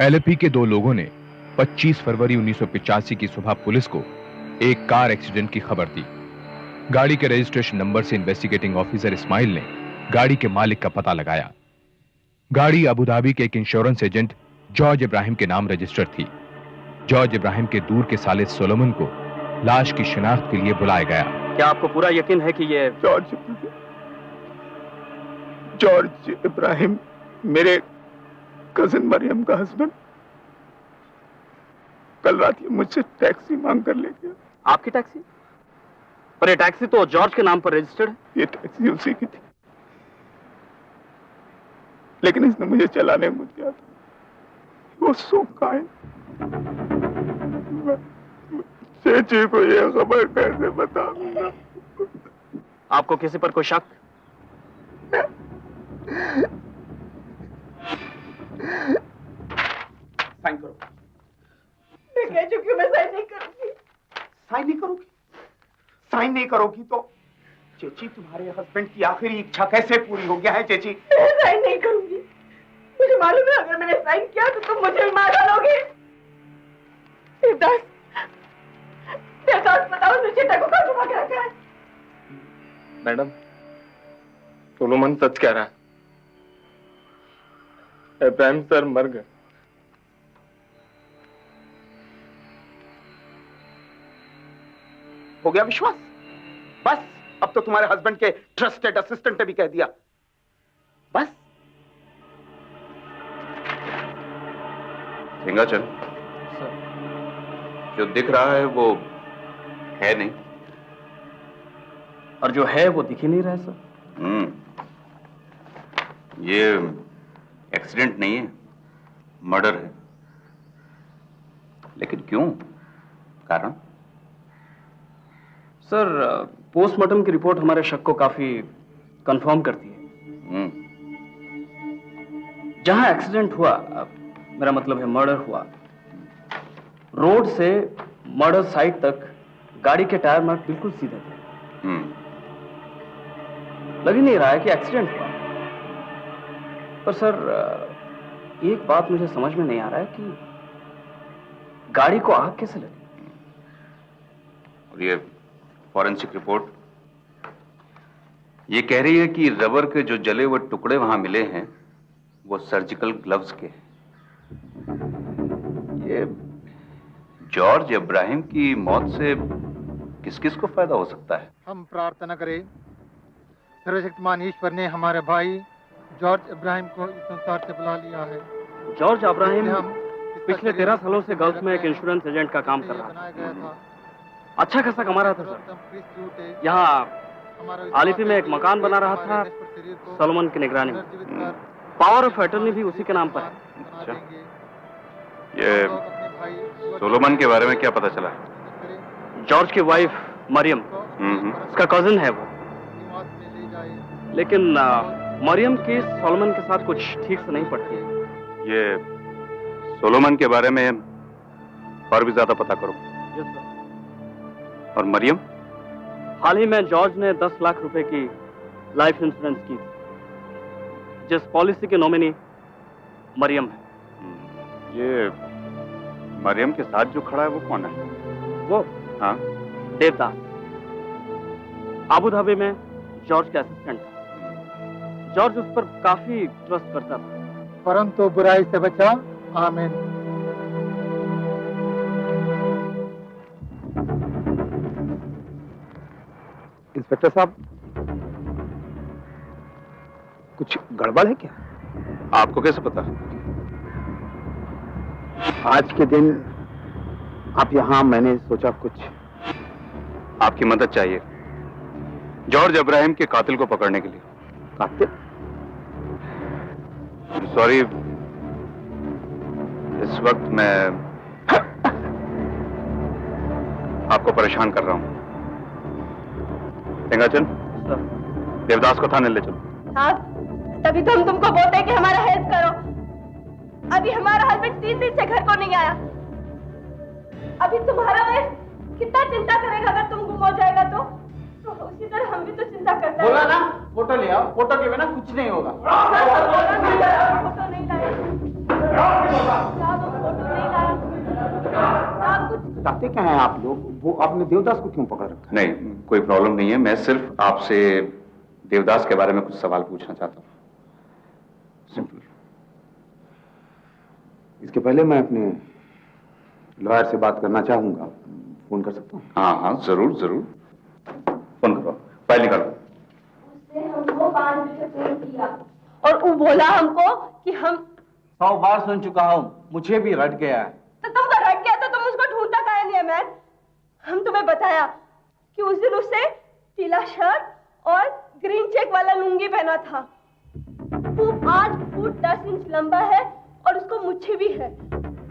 LAP के दो लोगों ने 25 फरवरी 1985 की सुबह पुलिस को एक कार एक्सीडेंट की खबर दी। गाड़ी के रजिस्ट्रेशन नंबर से इन्वेस्टिगेटिंग ऑफिसर इस्माइल ने गाड़ी के मालिक का पता लगाया। गाड़ी अबू धाबी के एक इंश्योरेंस एजेंट जॉर्ज इब्राहिम के नाम रजिस्टर्ड थी। जॉर्ज इब्राहिम के दूर के साले सोलोमन को लाश की शिनाख्त के लिए बुलाया गया। क्या आपको पूरा यकीन है कि ये जॉर्ज इब्राहिम मेरे कजिन मरियम का हस्बैंड कल रात ये मुझसे टैक्सी मांग कर ले गया। आपकी टैक्सी? पर ये टैक्सी तो जॉर्ज के नाम पर रजिस्टर्ड है। ये टैक्सी उसी की थी, लेकिन इसने मुझे चलाने में दिया था। वो सो कायम। चेची को ये खबर कैसे बताऊंगा? आपको किसी पर कोई शक? साइन करो। मैं कह चुकी हूँ, मैं साइन नहीं करूंगी। साइन नहीं करोगी? साइन नहीं करोगी तो चेची तुम्हारे हस्बैंड की आखिरी इच्छा कैसे पूरी हो गया है चेची? मैं साइन नहीं करूंगी। मुझे मालूम है अगर मैंने साइन किया तो तुम मुझे भी मार डालोगे। देवदास बताओ, उसने चिट्टा को कहाँ छुपा के रखा है? मैडम, सोलोमन सच कह रहा है। इब्राहिम सर मर गए। हो गया विश्वास? बस अब तो तुम्हारे हस्बैंड के ट्रस्टेड असिस्टेंट ने भी कह दिया। बस सिंगाचल, जो दिख रहा है वो है नहीं, और जो है वो दिख ही नहीं रहा है सर। ये एक्सीडेंट नहीं है, मर्डर है। लेकिन क्यों? कारण? सर, पोस्टमार्टम की रिपोर्ट हमारे शक को काफी कंफर्म करती है। जहां एक्सीडेंट हुआ, मेरा मतलब है मर्डर हुआ, रोड से मर्डर साइट तक गाड़ी के टायर मार्क बिल्कुल सीधे थे। लग ही नहीं रहा है कि एक्सीडेंट हुआ। पर सर, एक बात मुझे समझ में नहीं आ रहा है कि गाड़ी को आग कैसे लगी। और ये फॉरेंसिक रिपोर्ट ये कह रही है कि रबर के जो जले हुए टुकड़े वहां मिले हैं वो सर्जिकल ग्लव्स के हैं। ये जॉर्ज इब्राहिम की मौत से किस किस को फायदा हो सकता है? हम प्रार्थना करें, सर्वशक्तिमान ईश्वर ने हमारे भाई जॉर्ज इब्राहिम को इस संसार से बुला लिया है। जॉर्ज इब्राहिम पिछले 13 सालों से गल्फ में एक इंश्योरेंस एजेंट का काम कर रहा था। अच्छा खासा कमा रहा था सर। यहाँ आलिपी में एक मकान बना रहा था सोलोमन की निगरानी में। पावर ऑफ अटर्नी भी उसी के नाम पर है। अच्छा, ये सोलोमन के बारे में क्या पता चला? जॉर्ज की वाइफ मरियम, उसका कजिन है वो। लेकिन मरियम की सोलोमन के साथ कुछ ठीक से नहीं पड़ती है। ये सोलोमन के बारे में और भी ज्यादा पता करो। Yes sir. और मरियम? हाल ही में जॉर्ज ने 10 लाख रुपए की लाइफ इंश्योरेंस की, जिस पॉलिसी के नॉमिनी मरियम है। ये मरियम के साथ जो खड़ा है वो कौन है? वो? हाँ, देवदास। अबू धाबी में जॉर्ज का असिस्टेंट था। जॉर्ज उस पर काफी ट्रस्ट करता था। परंतु बुराई से बचा। आमीन। इंस्पेक्टर साहब, कुछ गड़बड़ है क्या? आपको कैसे पता? आज के दिन आप यहाँ, मैंने सोचा कुछ आपकी मदद चाहिए जॉर्ज इब्राहिम के कातिल को पकड़ने के लिए। कातिल? सॉरी, इस वक्त मैं आपको परेशान कर रहा हूं। सिंगाचल, देवदास को थाने ले चलो। हाँ, तभी तो हम तुमको बोलते हैं कि हमारा हेल्प करो। अभी हमारा हस्बैंड 3 दिन से घर को नहीं आया। अभी तुम्हारा वाइफ कितना चिंता करेगा अगर तुम गुम हो जाएगा तो उसी तरह हम भी तो चिंता करते हैं। बोला ना, फोटो ले आओ, फोटो के बिना कुछ नहीं होगा। फोटो नहीं लाया। चाहते क्या हैं आप लोग? वो आपने देवदास को क्यों पकड़ रखा है? नहीं, कोई प्रॉब्लम नहीं है। मैं सिर्फ आपसे देवदास के बारे में कुछ सवाल पूछना चाहता हूँ, सिंपल। इसके पहले मैं अपने लॉयर से बात करना चाहूंगा। फोन कर सकता हूँ? हाँ हाँ, जरूर जरूर, फोन करो, फाइल निकालो। उसने हमको 5 बजे फोन किया और वो बोला हमको कि हम 100 बार सुन चुका हूँ, मुझे भी रट गया है। तो तुमको रट गया तो तुम उसको ढूंढता काहे नहीं है मैन? हम तुम्हें बताया कि उस दिन उसने पीला शर्ट और ग्रीन चेक वाला लुंगी पहना था। वो 8 फुट 10 इंच लंबा है और उसको मुच्छी भी है।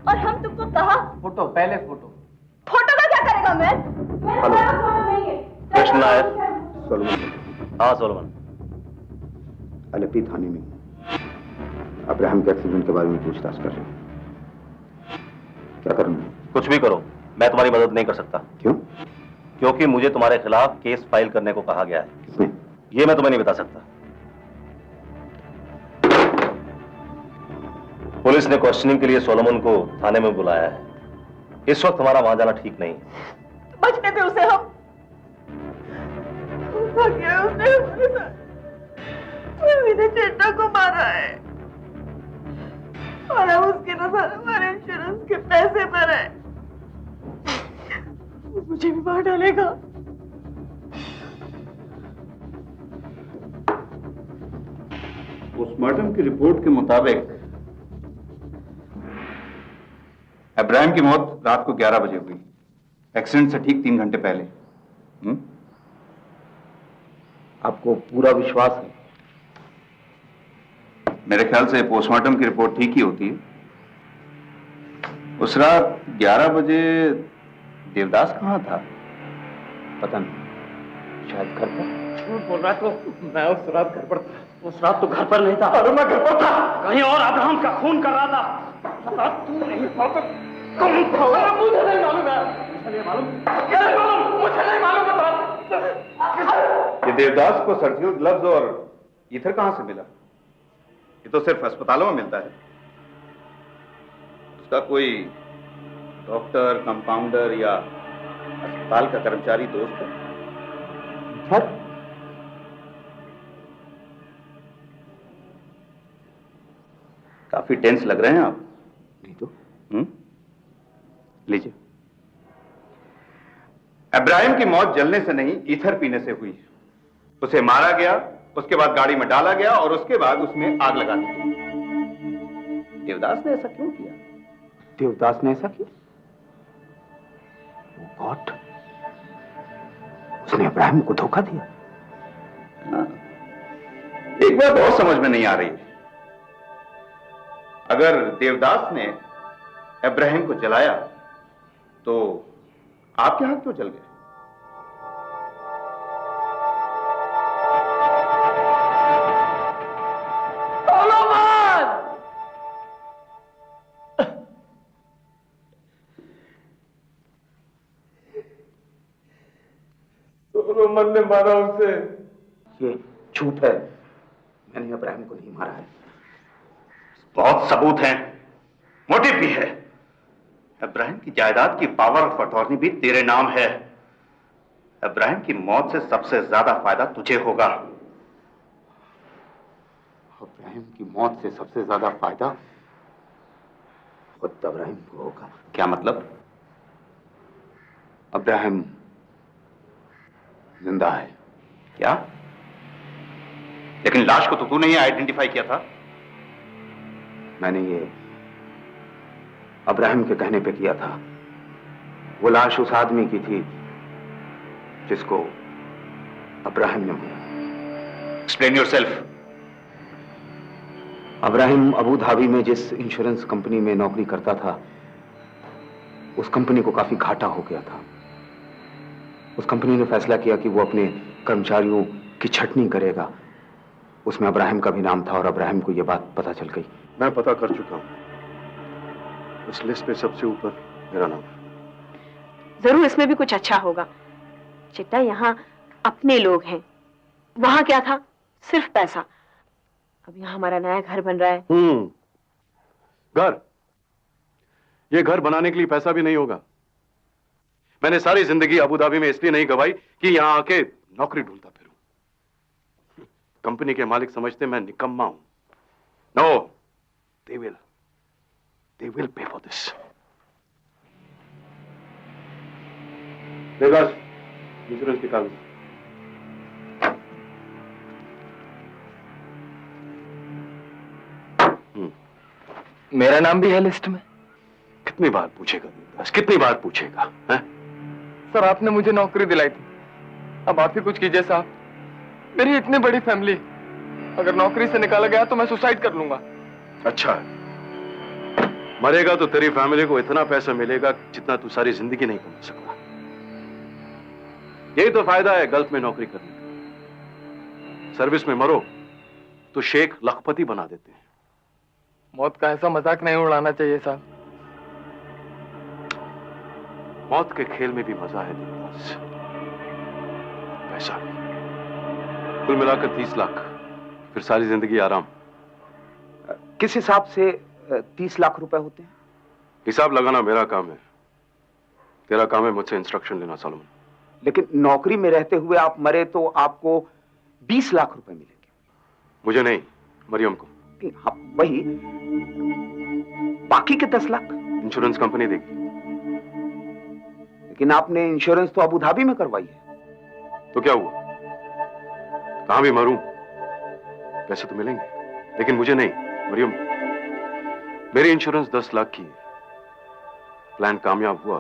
और हम तुमको कहा फोटो, पहले फोटो। फोटो का क्या करेगा man? Hello. Krishna Nair. Solomon. हाँ सोलोमन। अलेपी थाने में अब्राहम के एक्सीडेंट के बारे में पूछताछ कर रहे हैं। क्या करना है? कुछ भी करो, मैं तुम्हारी मदद नहीं कर सकता। क्यों? क्योंकि मुझे तुम्हारे खिलाफ केस फाइल करने को कहा गया है। किसने? ये मैं तुम्हें नहीं बता सकता। पुलिस ने क्वेश्चनिंग के लिए सोलोमन को थाने में बुलाया है। इस वक्त हमारा वहां जाना ठीक नहीं। बचने पे उसे हम उसने हमारे साथ मेरे चेटा को मारा है और अब उसके अनुसार हमारे इंश्योरेंस के पैसे पर है। मुझे भी मार डालेगा। पोस्टमार्टम की रिपोर्ट के मुताबिक इब्राहिम की मौत रात को 11 बजे हुई, एक्सीडेंट से ठीक 3 घंटे पहले। आपको पूरा विश्वास है? मेरे ख्याल से पोस्टमार्टम की रिपोर्ट ठीक ही होती है। उस रात 11 बजे देवदास कहाँ था? पता नहीं, शायद घर पर। झूठ बोल रहा है तो मैं उस रात घर पर था। उस रात तो घर पर नहीं था। अरे मैं घर पर था, कहीं और अब्राहम का खून कर रहा था। तू नहीं था तो कौन था? मुझे नहीं मालूम है, मुझे नहीं मालूम, मुझे नहीं मालूम बता। ये देवदास को सर्जिकल ग्लव्स और ईथर कहां से मिला? ये तो सिर्फ अस्पतालों में मिलता है। उसका कोई डॉक्टर, कंपाउंडर या अस्पताल का कर्मचारी दोस्त है? काफी टेंस लग रहे हैं आप। नहीं तो। लीजिए। इब्राहिम की मौत जलने से नहीं, ईथर पीने से हुई। उसे मारा गया, उसके बाद गाड़ी में डाला गया और उसके बाद उसमें आग लगा दी गई। देवदास ने ऐसा क्यों किया? देवदास ने ऐसा किया? गॉड, उसने इब्राहिम को धोखा दिया। हाँ। एक बात और समझ में नहीं आ रही है। अगर देवदास ने इब्राहिम को जलाया तो आपके हाथ क्यों जल गए? सोलोमन ने मारा उसे। ये झूठ है, मैंने इब्राहिम को नहीं मारा है। बहुत सबूत हैं, मोटिव भी है। इब्राहिम की जायदाद की पावर ऑफ अटॉर्नी भी तेरे नाम है। इब्राहिम की मौत से सबसे ज्यादा फायदा तुझे होगा। इब्राहिम की मौत से सबसे ज्यादा फायदा खुद इब्राहिम को होगा। क्या मतलब? इब्राहिम जिंदा है। क्या? लेकिन लाश को तो तूने ही आइडेंटिफाई किया था। मैंने ये इब्राहिम के कहने पे किया था। वो लाश उस आदमी की थी जिसको इब्राहिम ने मारा। Explain yourself. Ibrahim Abu Dhabi में जिस इंश्योरेंस कंपनी में नौकरी करता था, उस कंपनी को काफी घाटा हो गया था। उस कंपनी ने फैसला किया कि वो अपने कर्मचारियों की छटनी करेगा। उसमें इब्राहिम का भी नाम था और इब्राहिम को यह बात पता चल गई। मैं पता कर चुका हूं, इस लिस्ट में सबसे ऊपर मेरा नाम है। जरूर इसमें भी कुछ अच्छा होगा। चिट्टा, यहाँ अपने लोग हैं, वहां क्या था? सिर्फ पैसा। अब यहाँ हमारा नया घर बन रहा है। घर? ये घर बनाने के लिए पैसा भी नहीं होगा। मैंने सारी जिंदगी अबू धाबी में इसलिए नहीं गवाई कि यहां आके नौकरी ढूंढता फिरूं। कंपनी के मालिक समझते मैं निकम्मा हूं। No, they will pay for this. Devdas, insurance के कागज। मेरा नाम भी है लिस्ट में। कितनी बार पूछेगा देवदास, कितनी बार पूछेगा? हैं? सर, आपने मुझे नौकरी दिलाई थी, अब आप ही कुछ कीजिए साहब। मेरी इतनी बड़ी फैमिली, अगर नौकरी से निकाला गया तो मैं सुसाइड कर लूंगा। अच्छा है, मरेगा तो तेरी फैमिली को इतना पैसा मिलेगा जितना तू सारी जिंदगी नहीं कमा सकता। यही तो फायदा है गल्फ में नौकरी करने का। सर्विस में मरो तो शेख लखपति बना देते हैं। मौत का ऐसा मजाक नहीं उड़ाना चाहिए साहब। मौत के खेल में भी मजा है देवदास, पैसा भी। कुल मिलाकर 30 लाख, फिर सारी जिंदगी आराम। किस हिसाब से 30 लाख रुपए होते हैं? हिसाब लगाना मेरा काम है, तेरा काम है मुझसे इंस्ट्रक्शन लेना सॉलोमन। लेकिन नौकरी में रहते हुए आप मरे तो आपको 20 लाख रुपए मिलेंगे। मुझे नहीं, मरियम को। हाँ, वही बाकी के 10 लाख इंश्योरेंस कंपनी देगी। लेकिन आपने इंश्योरेंस तो अबू धाबी में करवाई है। तो क्या हुआ, कहां भी मरूं पैसे तो मिलेंगे, लेकिन मुझे नहीं मरियम। मेरी इंश्योरेंस 10 लाख की है। प्लान कामयाब हुआ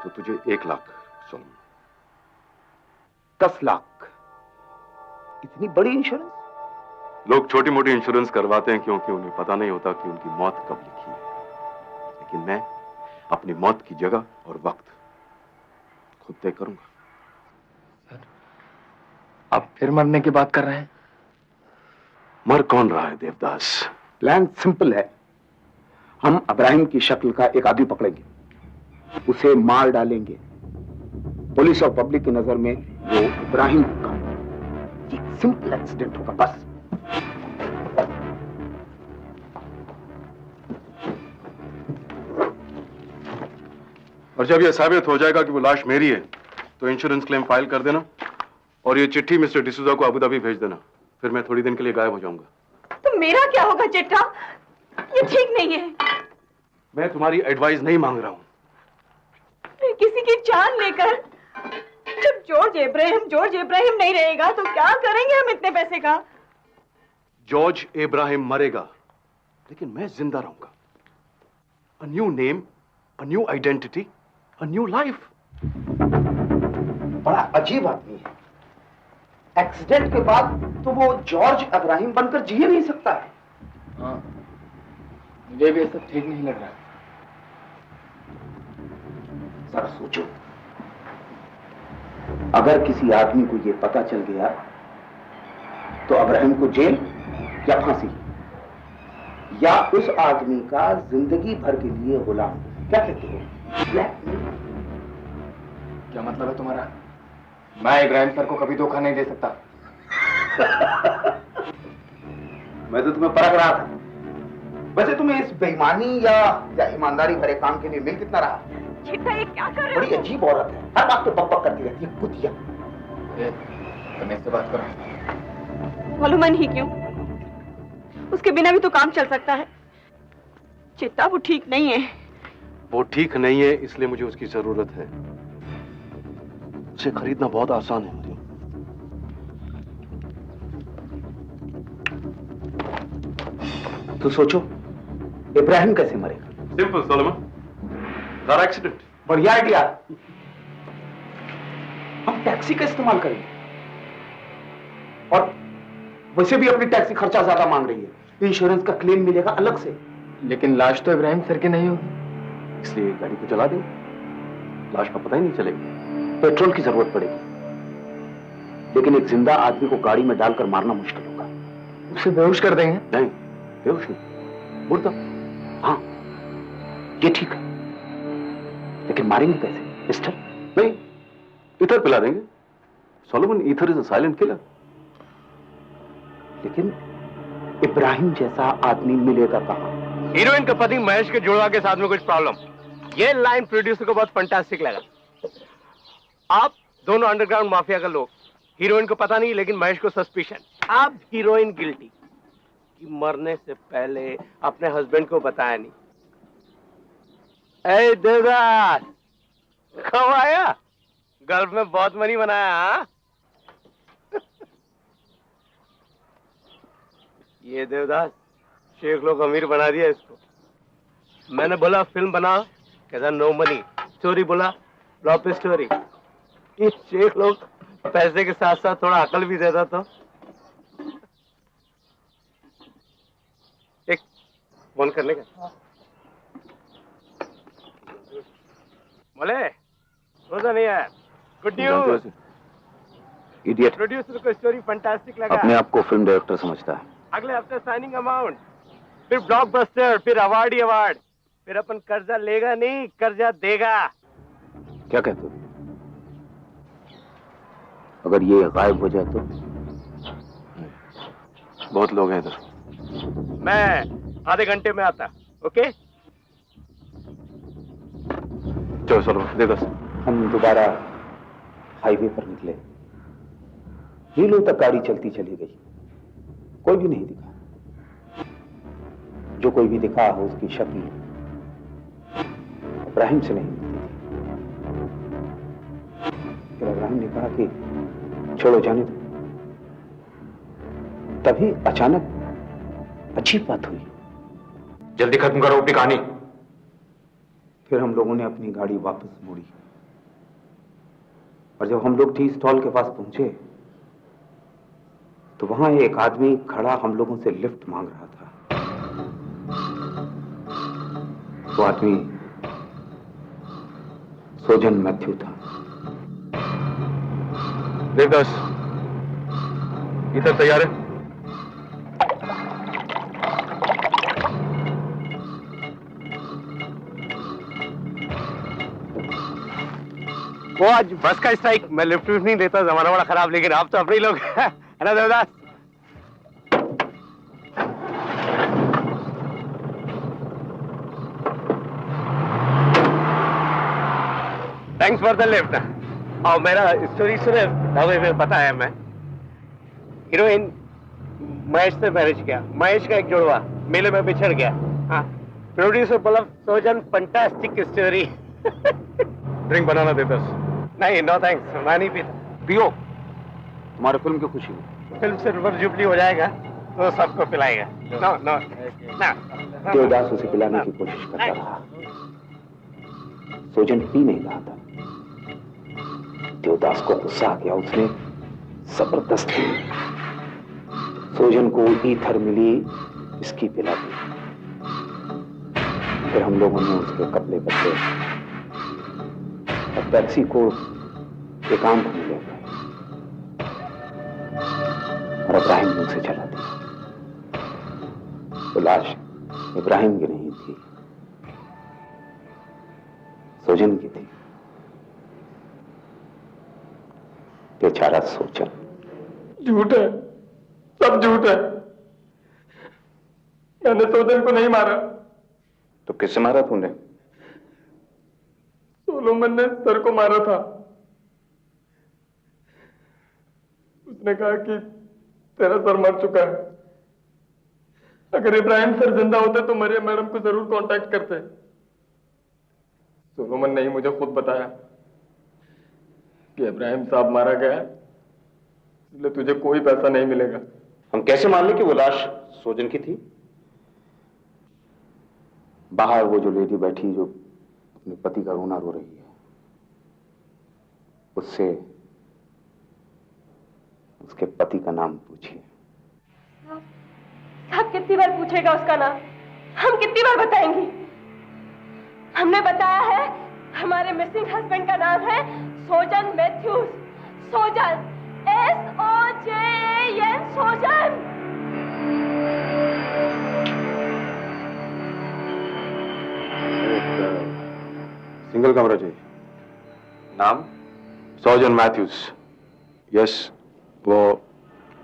तो तुझे 1 लाख सॉलोमन। 10 लाख? इतनी बड़ी इंश्योरेंस? लोग छोटी मोटी इंश्योरेंस करवाते हैं क्योंकि उन्हें पता नहीं होता कि उनकी मौत कब लिखी है। लेकिन मैं अपनी मौत की जगह और वक्त खुद तय करूंगा। सर, आप फिर मरने की बात कर रहे हैं? मर कौन रहा है देवदास? प्लान सिंपल है। हम इब्राहिम की शक्ल का एक आदमी पकड़ेंगे, उसे मार डालेंगे। पुलिस और पब्लिक की नजर में वो इब्राहिम का एक सिंपल एक्सीडेंट होगा, बस। और जब यह साबित हो जाएगा कि वो लाश मेरी है तो इंश्योरेंस क्लेम फाइल कर देना और ये चिट्ठी मिस्टर डिसूजा को अबू धाबी भेज देना। फिर मैं थोड़ी दिन के लिए गायब हो जाऊंगा। तो मेरा क्या होगा चिट्ठा? ये ठीक नहीं है। मैं तुम्हारी एडवाइस नहीं मांग रहा हूं। मैं किसी की जान लेकर, जब जॉर्ज इब्राहिम नहीं रहेगा तो क्या करेंगे हम इतने पैसे का? जॉर्ज इब्राहिम मरेगा लेकिन मैं जिंदा रहूंगा। A new name, a new identity, a new life. बड़ा अजीब आदमी है। एक्सीडेंट के बाद तो वो जॉर्ज इब्राहिम बनकर जी नहीं सकता है। हाँ, मुझे भी ऐसा ठीक नहीं लग रहा। जरा सोचो, अगर किसी आदमी को ये पता चल गया तो इब्राहिम को जेल या फांसी, या उस आदमी का जिंदगी भर के लिए गुलाम। क्या कहते हो? क्या मतलब है तुम्हारा? मैं इब्राहिम सर को कभी धोखा नहीं दे सकता। मैं तो तुम्हें परख रहा था। वैसे तुम्हें इस बेईमानी या ईमानदारी भरे काम के लिए मिल कितना रहा? चिट्ठा, ये क्या कर रहे हो? बड़ी अजीब औरत है, हर बात तो बक करती रहती है, कुतिया। से बात करो। मालूम ही क्यों, उसके बिना भी तो काम चल सकता है। चिट्टा, वो ठीक नहीं है। वो ठीक नहीं है इसलिए मुझे उसकी जरूरत है। उसे खरीदना बहुत आसान है मरियम। तो सोचो, इब्राहिम कैसे मरेगा? Simple Solomon, car accident. बढ़िया आइडिया। हम टैक्सी का इस्तेमाल करेंगे, और वैसे भी अपनी टैक्सी खर्चा ज्यादा मांग रही है। इंश्योरेंस का क्लेम मिलेगा अलग से। लेकिन लाश तो इब्राहिम सर की नहीं होगी। इसलिए गाड़ी को चला दें, लाश का पता ही नहीं चलेगा। पेट्रोल की जरूरत पड़ेगी, लेकिन एक जिंदा आदमी को गाड़ी में डालकर मारना मुश्किल होगा। उसे बेहोश कर देंगे? नहीं, बेहोश नहीं, मुर्दा। हाँ, ये ठीक है, लेकिन मारेंगे कैसे? पिस्टल? नहीं, ईथर पिला देंगे। Solomon, ether is a silent killer. लेकिन इब्राहिम जैसा आदमी मिलेगा कहां? हीरोइन का पति महेश के जुड़वा के साथ में कुछ प्रॉब्लम। ये लाइन प्रोड्यूसर को बहुत फंटास्टिक लगा। आप दोनों अंडरग्राउंड माफिया का लोग, हीरोइन को पता नहीं लेकिन महेश को सस्पिशन। आप हीरोइन गिल्टी कि मरने से पहले अपने हस्बैंड को बताया नहीं। ए देवदास, कब आया? गल्फ में बहुत मनी बनाया। हाँ? ये देवदास शेख लोग अमीर बना दिया इसको। मैंने बोला फिल्म बनाओ, कहता नो मनी। स्टोरी बोला फ्लॉप स्टोरी। ये शेख लोग पैसे के साथ साथ थोड़ा अकल भी देता तो। एक फोन करने का बोले रोजा नहीं है। Good news. इडियट। प्रोड्यूसर को स्टोरी फंटास्टिक लगा। अपने आप को फिल्म डायरेक्टर समझता है। अगले हफ्ते साइनिंग अमाउंट, फिर ब्लॉकबस्टर, फिर अवार्ड ही अवार्ड। फिर अपन कर्जा लेगा नहीं, कर्जा देगा। क्या कहते हो? अगर ये गायब हो जाए तो? बहुत लोग हैं इधर। मैं आधे घंटे में आता। ओके चलो चलो दे दस। हम दोबारा हाईवे पर निकले। मीलों तक गाड़ी चलती चली गई, कोई भी नहीं दिखा। जो कोई भी दिखा हो उसकी शक्ल इब्राहिम से नहीं मिलती थी। फिर इब्राहिम ने कहा कि छोड़ो जाने दो। तभी अचानक अजीब बात हुई। जल्दी खत्म करो अपनी कहानी। फिर हम लोगों ने अपनी गाड़ी वापस मोड़ी और जब हम लोग टी स्टॉल के पास पहुंचे तो वहां एक आदमी खड़ा हम लोगों से लिफ्ट मांग रहा था। वो आदमी सोजन मैथ्यू था। देवदास इधर तैयार है? वो आज बस का स्ट्राइक। मैं लिफ्ट नहीं देता, जमाना बड़ा खराब, लेकिन आप तो अपने ही लोग है ना Devdas. Thanks for the lift. और मेरा स्टोरी सुने ढाबे में पता है। मैं हीरोइन महेश से मैरिज किया। महेश का एक जुड़वा मेले में बिछड़ गया। हाँ, प्रोड्यूसर बोला सोजन फंटास्टिक स्टोरी। ड्रिंक बनाना देवदास। नहीं नो थैंक्स, मैं नहीं पीता। पियो, तुम्हारे फिल्म की खुशी में। फिल्म सिल्वर जुबली हो जाएगा तो सबको पिलाएगा। नो नो ना। देवदास उसे पिलाने की कोशिश करता रहा। सोजन पी नहीं रहा था। देवदास को गुस्सा आ गया। उसने जबरदस्ती सोजन को ईथर मिली इसकी पिला दी। फिर हम लोगों ने उसके कपड़े बदले और टैक्सी को एकांत में ले गए और इब्राहिम ने उसे चला दिया। तो लाश इब्राहिम की नहीं थी, सोजन की थी। बेचारा सोजन। झूठ है, सब झूठ है। मैंने सोजन को नहीं मारा। तो किससे मारा तूने? सोलोमन ने सर को मारा था। उसने कहा कि तेरा सर मर चुका है। अगर इब्राहिम सर जिंदा होते तो मरियम मैडम को जरूर कांटेक्ट करते। सोलोमन ने ही मुझे खुद बताया कि इब्राहिम साहब मारा गया है, इसलिए तुझे कोई पैसा नहीं मिलेगा। हम कैसे मान लें कि वो लाश सोजन की थी? बाहर वो जो लेडी बैठी जो अपने पति का रोना रो रही है, उससे उसके पति का नाम पूछिए। साहब कितनी बार पूछेगा उसका नाम? हम कितनी बार बताएंगी? हमने बताया है हमारे मिसिंग हस्बैंड का नाम है सोजन मैथ्यूज। सोजन, SOJAN, सोजन। सिंगल कमरा चाहिए। नाम? सोजन मैथ्यूज। यस, वो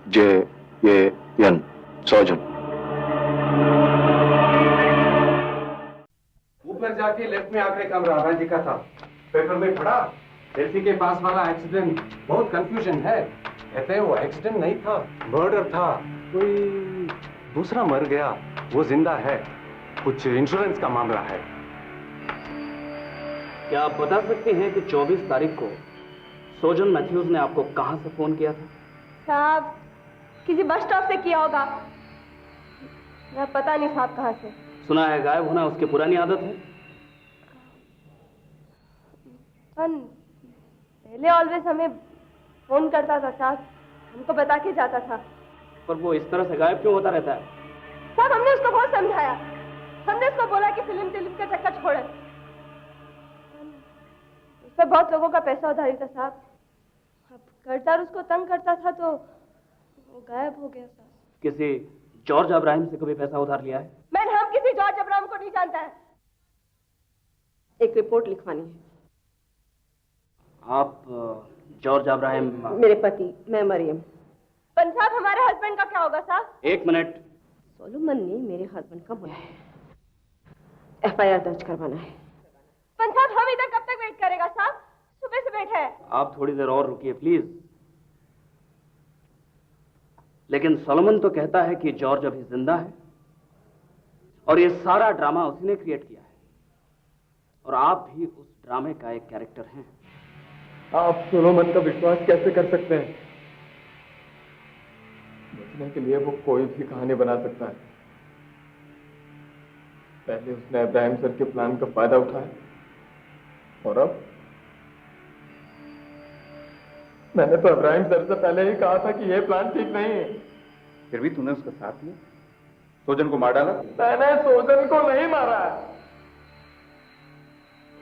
JAN, सोजन। जाके लेफ्ट में आकर कम राधा जी का था। पेपर में पढ़ा, एलसी के पास वाला एक्सीडेंट बहुत कंफ्यूजन है। कहते वो एक्सीडेंट नहीं था, मर्डर था। कोई दूसरा मर गया, वो जिंदा है। कुछ इंश्योरेंस का मामला है। क्या आप बता सकते हैं कि 24 तारीख को सोजन मैथ्यूज ने आपको कहां से फोन किया था? साहब, किसी बस स्टॉप से किया होगा। मैं पता नहीं साहब कहां से। सुना है गायब होना उसकी पुरानी आदत है। पहले ऑलवेज हमें फोन करता था साहब, हमको बता के जाता था। पर वो इस तरह से गायब क्यों होता रहता है? साहब, हमने उसको बहुत समझाया। हमने उसको बोला कि फिल्म का चक्कर छोड़े। उस पर बहुत लोगों का पैसा उधारी था साहब। अब कर्जदार उसको तंग करता था तो वो गायब हो गया साहब। किसी जॉर्ज अब्राहम से कभी पैसा उधार लिया है? मैंने हम किसी जॉर्ज अब्राहम को नहीं जानता है। एक रिपोर्ट लिखवानी है। आप जॉर्ज अब्राहम? मेरे पति, मैं मरियम। पंजाब, हमारे हस्बैंड का क्या होगा साहब? एक मिनट। सोलोमन ने मेरे हस्बैंड का बुलाया है, एफआईआर दर्ज करवाना है। पंजाब, हम इधर कब तक वेट करेगा साहब? सुबह से बैठे हैं। आप थोड़ी देर और रुकिए प्लीज। लेकिन सोलोमन तो कहता है कि जॉर्ज अभी जिंदा है और ये सारा ड्रामा उसी ने क्रिएट किया है, और आप भी उस ड्रामे का एक कैरेक्टर हैं। आप सोलोमन का विश्वास कैसे कर सकते हैं? बचने के लिए वो कोई भी कहानी बना सकता है। पहले उसने इब्राहिम सर के प्लान का फायदा उठाया और अब मैंने तो इब्राहिम सर से पहले ही कहा था कि यह प्लान ठीक नहीं है। फिर भी तूने उसका साथ दिया, सोजन को मार डाला। मैंने सोजन को नहीं मारा है।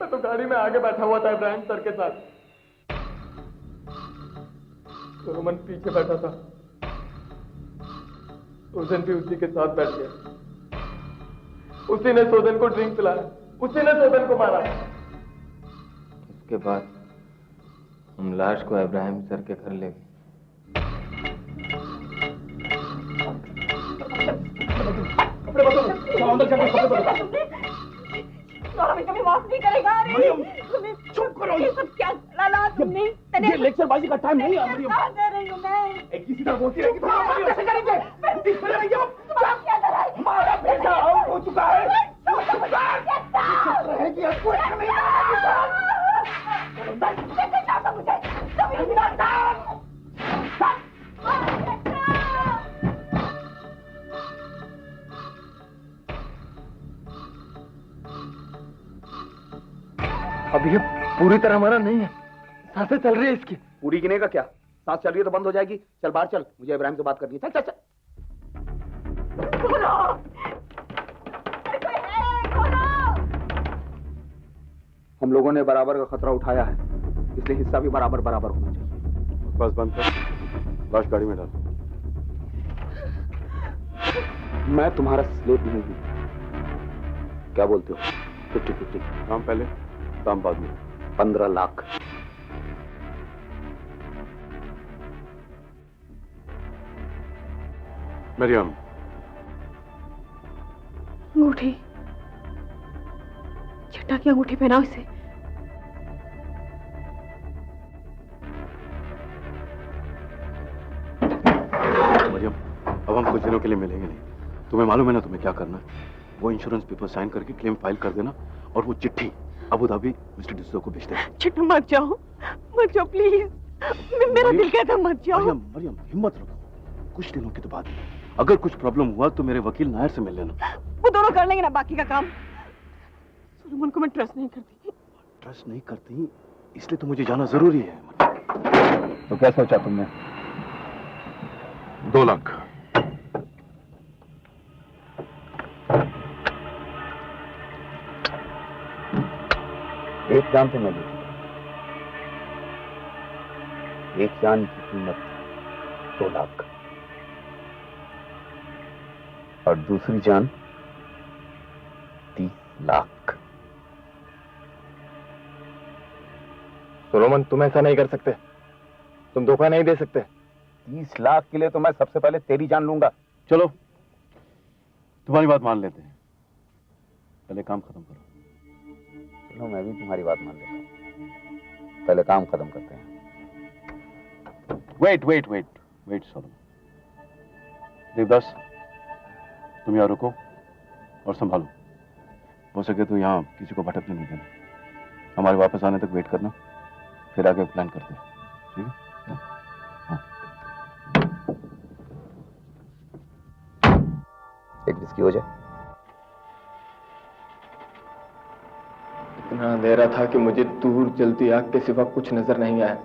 मैं तो गाड़ी में आगे बैठा हुआ था इब्राहिम सर के साथ। सोलोमन पीछे बैठा था, सोजन भी उसी के साथ बैठ गया। उसी ने सोजन को ड्रिंक पिलाया, उसी ने सोजन को मारा। उसके बाद हम लाश को इब्राहिम सर के घर ले गए। कभी माफ नहीं करेगा। चुप करो। ये सब क्या लाला तुमने? ये लेक्चरबाजी का टाइम नहीं है मरियम। दे रही हूँ मैं। किसी तरह बोलती रहेगी तो मरियम कैसे करेंगे? हमारा बेटा आउट हो चुका है। रहेगी आपको अब ये पूरी तरह हमारा नहीं है, सांसें चल रही है इसकी। पूरी गिनेगा क्या? सांस चल रही है तो बंद हो जाएगी। चल बाहर चल, मुझे इब्राहिम से बात करनी है। चल चल चल। हम लोगों ने बराबर का खतरा उठाया है, इसलिए हिस्सा भी बराबर बराबर होना चाहिए। बस बंद कर, लाश गाड़ी में डाल। मैं तुम्हारा स्लेव नहीं हूं, क्या बोलते हो? 50-50। काम पहले, काम बाद में। 15 लाख। मरियम, अंगूठी, छठा की अंगूठी पहनाओ इसे। मरियम, अब हम कुछ दिनों के लिए मिलेंगे नहीं। तुम्हें मालूम है ना तुम्हें क्या करना है? वो इंश्योरेंस पेपर साइन करके क्लेम फाइल कर देना और वो चिट्ठी अबू धाबी मिस्टर डिसो को भेज देना। चिट्ठी मत जाओ प्लीज। मेरा दिल कहता मत जाओ। मरियम, मरियम हिम्मत रखो, कुछ दिनों के बाद अगर कुछ प्रॉब्लम हुआ तो मेरे वकील नायर से मिल लेना। वो दोनों कर लेंगे ना बाकी का काम। सोलोमन को मैं ट्रस्ट नहीं करती। ट्रस्ट नहीं करती इसलिए तो मुझे जाना जरूरी है। तो क्या सोचा तुमने? 2 लाख। एक जान तो मैं ली, एक जान की कीमत 2 लाख और दूसरी जान 30 लाख। सोलोमन, तुम ऐसा नहीं कर सकते, तुम धोखा नहीं दे सकते। 30 लाख के लिए तो मैं सबसे पहले तेरी जान लूंगा। चलो तुम्हारी बात मान लेते हैं, पहले काम खत्म करो। चलो मैं भी तुम्हारी बात मान लेता हूँ, पहले काम खत्म करते हैं। Wait Solomon. देवदास, तुम यहाँ रुको और संभालो। हो सके तो यहाँ किसी को भटकने नहीं देना। हमारे वापस आने तक वेट करना, फिर आगे प्लान करते हैं, ठीक है? हाँ। एक विस्की हो जाए। इतना अंधेरा था कि मुझे दूर जलती आग के सिवा कुछ नजर नहीं आया।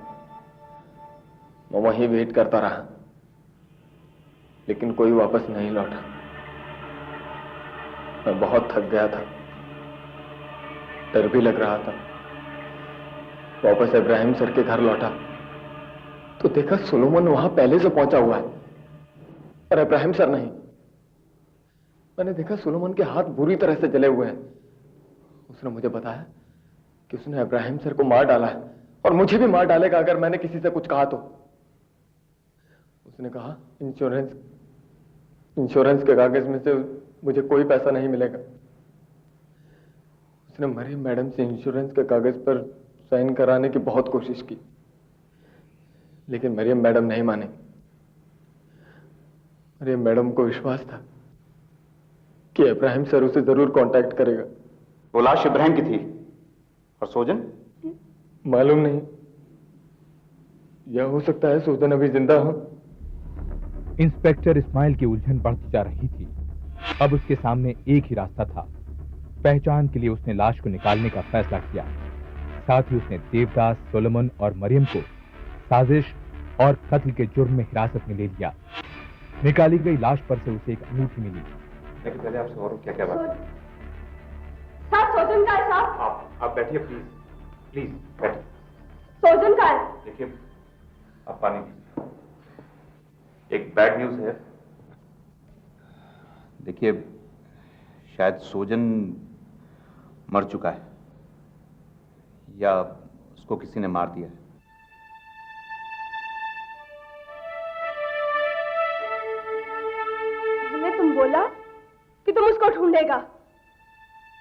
मैं वहीं वेट करता रहा, लेकिन कोई वापस नहीं लौटा। मैं बहुत थक गया था, डर भी लग रहा था। वापस इब्राहिम सर के घर लौटा तो देखा सोलोमन वहां पहले से पहुंचा हुआ है और इब्राहिम सर नहीं। मैंने देखा सोलोमन के हाथ बुरी तरह से जले हुए हैं। उसने मुझे बताया कि उसने इब्राहिम सर को मार डाला है और मुझे भी मार डालेगा अगर मैंने किसी से कुछ कहा तो। उसने कहा इंश्योरेंस के कागज में से मुझे कोई पैसा नहीं मिलेगा। उसने मरियम मैडम से इंश्योरेंस के कागज पर साइन कराने की बहुत कोशिश की, लेकिन मरियम मैडम नहीं मानी। मरियम मैडम को विश्वास था कि इब्राहिम सर उसे जरूर कांटेक्ट करेगा। वो लाश इब्राहिम की थी और सोजन? मालूम नहीं, यह हो सकता है सोजन अभी जिंदा हो। इंस्पेक्टर इस्माइल की उलझन बढ़ती जा रही थी। अब उसके सामने एक ही रास्ता था। पहचान के लिए उसने लाश को निकालने का फैसला किया। साथ ही उसने देवदास, सोलोमन और मरियम को साजिश और कत्ल के जुर्म में हिरासत में ले लिया। निकाली गई लाश पर से उसे एक अंगूठी मिली। लेकिन पहले आपसे और क्या बात? साहब सोजन का है साहब। आप बैठिए प्लीज बैठिए। सोजन का है। देखिए, आप पानी पीजिए। एक बैड न्यूज है। देखिए, शायद सोजन मर चुका है या उसको किसी ने मार दिया है। पहले तुम बोला कि तुम उसको ढूंढेगा,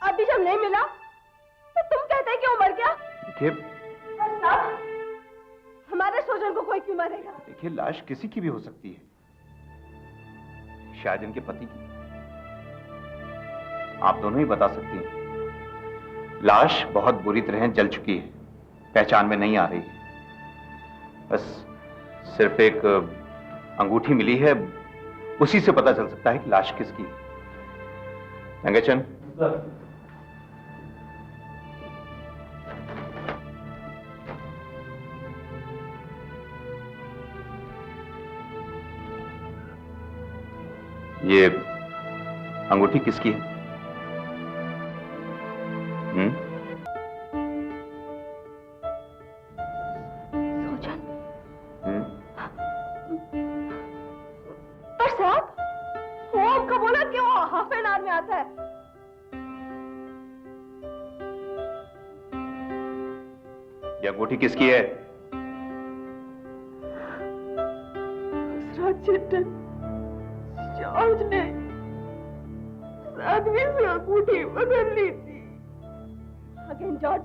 अभी जब नहीं मिला तो तुम कहते हैं कि वो मर गया। देखिए, और साहब, हमारे सोजन को कोई क्यों मारेगा? देखिए, लाश किसी की भी हो सकती है, शायद इनके पति की। आप दोनों ही बता सकती हैं। लाश बहुत बुरी तरह जल चुकी है, पहचान में नहीं आ रही है। बस सिर्फ एक अंगूठी मिली है, उसी से पता चल सकता है कि लाश किसकी है। रंगेचन, ये अंगूठी किसकी है? सोजन। पर साहब, वो आपको बोला कि वो हाफ एन आवर में आता है। ये अंगूठी किसकी है? जॉर्ज ने आदमी से अंगूठी बदल ली थी। अगेन जॉर्ज,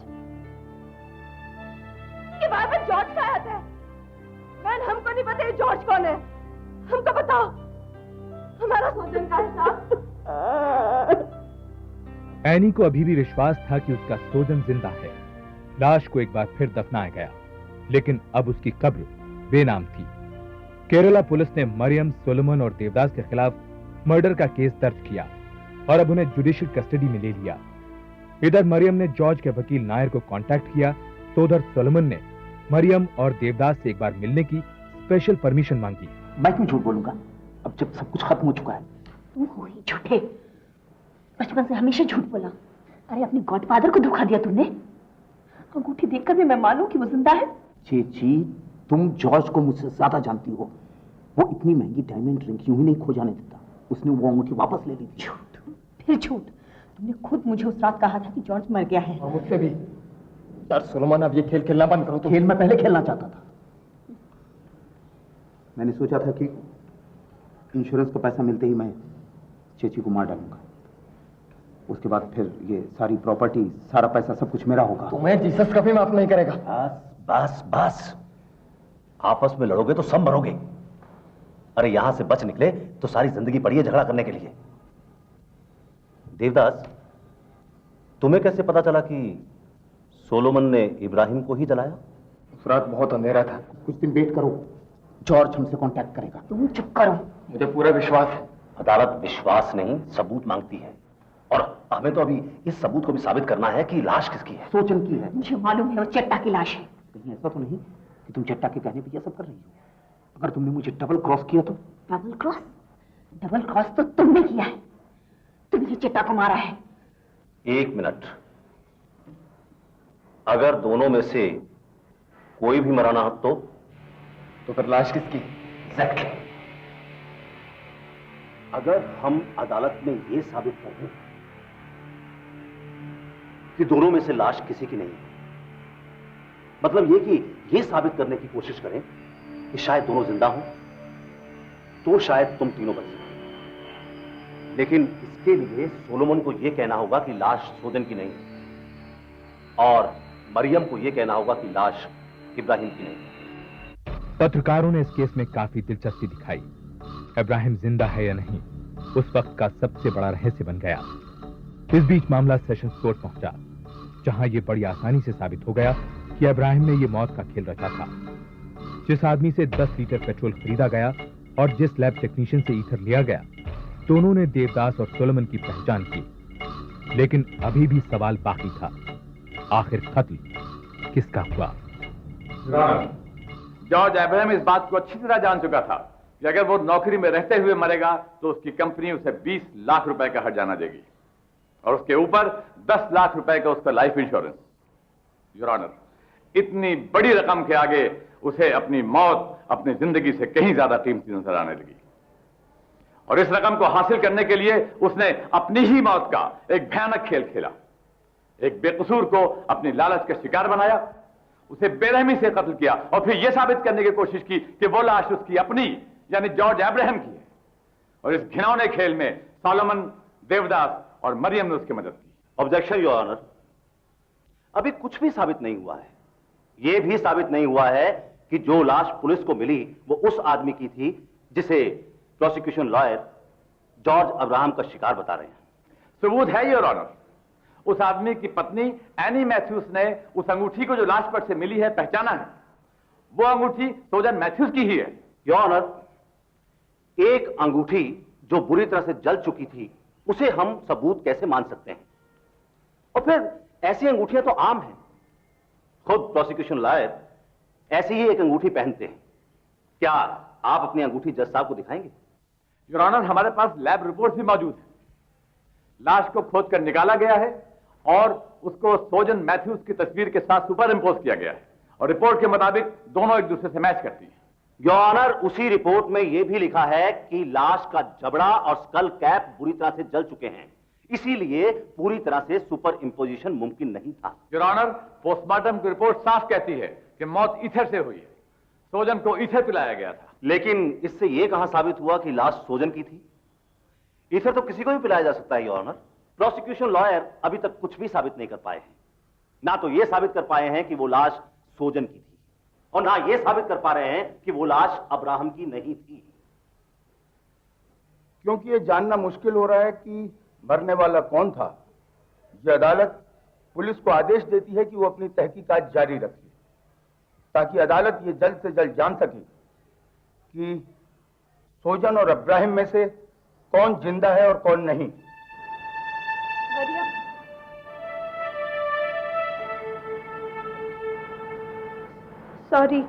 ये बार बार जॉर्ज का आता है। मैन, हमको नहीं पता ये जॉर्ज कौन है, हमको बताओ। हमारा सोजन का हिसाब। एनी को अभी भी विश्वास था कि उसका सोजन जिंदा है। लाश को एक बार फिर दफनाया गया, लेकिन अब उसकी कब्र बेनाम थी। केरला पुलिस ने मरियम, सोलोमन और देवदास के खिलाफ मर्डर का केस दर्ज किया और अब उन्हें जुडिशियल कस्टडी में ले लिया। इधर मरियम ने जॉर्ज के वकील नायर को कांटेक्ट किया, तो उधर सोलोमन ने मरियम और देवदास से एक बार मिलने की स्पेशल परमिशन मांगी। मैं क्यों झूठ बोलूंगा, अब जब सब कुछ खत्म हो चुका है। तुम हो ही झूठे, बचपन से हमेशा झूठ बोला। अरे अपने गॉडफादर को धोखा दिया तुमने। अंगूठी देखकर भी मैं मानूं कि वो जिंदा है। चेची, तुम जॉर्ज को मुझसे ज्यादा जानती हो। वो इतनी महंगी डायमंड रिंग यूं ही नहीं खो जाने देता। उसने वो अंगूठी वापस ले ली थी। झूठ, फिर झूठ। तुमने खुद मुझे उस रात कहा था कि जॉर्ज मर गया है। मुझसे भी। यार सोलोमन, अब ये खेल खेलना बंद करो। खेल मैं पहले खेलना चाहता था। मैंने सोचा था कि इंश्योरेंस का पैसा मिलते ही मैं चेची को मार डालूंगा, उसके बाद फिर ये सारी प्रॉपर्टी, सारा पैसा, सब कुछ मेरा होगा। तुम्हें जीसस कभी माफ नहीं करेगा। बस बस बस, आपस में लड़ोगे तो सब मरोगे। अरे यहां से बच निकले तो सारी जिंदगी पड़ी है झगड़ा करने के लिए। देवदास, तुम्हें कैसे पता चला कि सोलोमन ने इब्राहिम को ही जलाया? उस रात बहुत अंधेरा था। कुछ दिन वेट करो, जॉर्ज हमसे कांटेक्ट करेगा। तुम चुप करो। मुझे पूरा विश्वास है। अदालत विश्वास नहीं, सबूत मांगती है, और हमें तो अभी इस सबूत को भी साबित करना है कि लाश किसकी है। सोचन की है। मुझे मालूम है वो चट्टा की लाश है। कहीं ऐसा तो नहीं कि तुम चट्टा के कहने पे ये सब कर रही हो? अगर तुमने मुझे डबल क्रॉस किया तो? Double cross? डबल क्रॉस तो तुमने किया है। तुमने चट्टा को मारा है। एक मिनट, अगर दोनों में से कोई भी मरा ना तो फिर लाश किसकी? एग्जैक्टली। अगर हम अदालत में यह साबित कर दें कि दोनों में से लाश किसी की नहीं है, मतलब ये कि यह साबित करने की कोशिश करें कि शायद दोनों जिंदा हों, तो शायद तुम तीनों बच सको। लेकिन इसके लिए सोलोमन को यह कहना होगा कि लाश सोजन की नहीं है, और मरियम को यह कहना होगा कि लाश इब्राहिम की नहीं है। पत्रकारों ने इस केस में काफी दिलचस्पी दिखाई। इब्राहिम जिंदा है या नहीं, उस वक्त का सबसे बड़ा रहस्य बन गया। इस बीच मामला सेशंस कोर्ट पहुंचा, जहां यह बड़ी आसानी से साबित हो गया कि इब्राहिम ने यह मौत का खेल रचा था। जिस आदमी से 10 लीटर पेट्रोल खरीदा गया और जिस लैब टेक्नीशियन से ईथर लिया गया, दोनों ने देवदास और सोलोमन की पहचान की। लेकिन अभी भी सवाल बाकी था, आखिर कत्ल किसका हुआ? जॉर्ज अब्राहम इस बात को अच्छी तरह जान चुका था कि अगर वो नौकरी में रहते हुए मरेगा तो उसकी कंपनी उसे 20 लाख रुपए का हर्जाना देगी, और उसके ऊपर 10 लाख रुपए का उसका लाइफ इंश्योरेंस। योर ऑनर, इतनी बड़ी रकम के आगे उसे अपनी मौत अपनी जिंदगी से कहीं ज्यादा कीमती नजर आने लगी, और इस रकम को हासिल करने के लिए उसने अपनी ही मौत का एक भयानक खेल खेला। एक बेकसूर को अपनी लालच का शिकार बनाया, उसे बेरहमी से कत्ल किया, और फिर यह साबित करने की कोशिश की कि वो लाश उसकी अपनी यानी जॉर्ज अब्राहम की है। और इस घिनौने खेल में सोलोमन, देवदास और मरियम ने उसकी मदद की। ऑब्जेक्शन योर ऑनर, अभी कुछ भी साबित नहीं हुआ है। यह भी साबित नहीं हुआ है कि जो लाश पुलिस को मिली वो उस आदमी की थी जिसे प्रोसिक्यूशन लॉयर जॉर्ज अब्राहम का शिकार बता रहे हैं। सबूत है योर ऑनर, उस आदमी की पत्नी एनी मैथ्यूज ने उस अंगूठी को जो लाश पर से मिली है पहचाना है। वो अंगूठी सोजन मैथ्यूज की ही है। योर ऑनर, एक अंगूठी जो बुरी तरह से जल चुकी थी उसे हम सबूत कैसे मान सकते हैं? और फिर ऐसी अंगूठियां तो आम हैं, खुद प्रोसिक्यूशन लॉयर ऐसी ही एक अंगूठी पहनते हैं। क्या आप अपनी अंगूठी जज साहब को दिखाएंगे? योर ऑनर, हमारे पास लैब रिपोर्ट भी मौजूद है। लाश को खोद कर निकाला गया है और उसको सोजन मैथ्यूज की तस्वीर के साथ सुपर इंपोज किया गया है, और रिपोर्ट के मुताबिक दोनों एक दूसरे से मैच करती हैं। योर ऑनर, उसी रिपोर्ट में यह भी लिखा है कि लाश का जबड़ा और स्कल कैप बुरी तरह से जल चुके हैं, इसीलिए पूरी तरह से सुपर इंपोजिशन मुमकिन नहीं था। योर ऑनर, पोस्टमार्टम की रिपोर्ट साफ कहती है कि मौत ईथर से हुई है। सोजन को ईथर पिलाया गया था। लेकिन इससे यह कहां साबित हुआ कि लाश सोजन की थी? ईथर तो किसी को भी पिलाया जा सकता है योर ऑनर। प्रोसिक्यूशन लॉयर अभी तक कुछ भी साबित नहीं कर पाए हैं। ना तो यह साबित कर पाए हैं कि वो लाश सोजन की थी, और ना यह साबित कर पा रहे हैं कि वो लाश अब्राहम की नहीं थी। क्योंकि यह जानना मुश्किल हो रहा है कि मरने वाला कौन था। यह अदालत पुलिस को आदेश देती है कि वो अपनी तहकीकात जारी रखे, ताकि अदालत ये जल्द से जल्द जान सके कि सोजन और अब्राहिम में से कौन जिंदा है और कौन नहीं। सॉरी,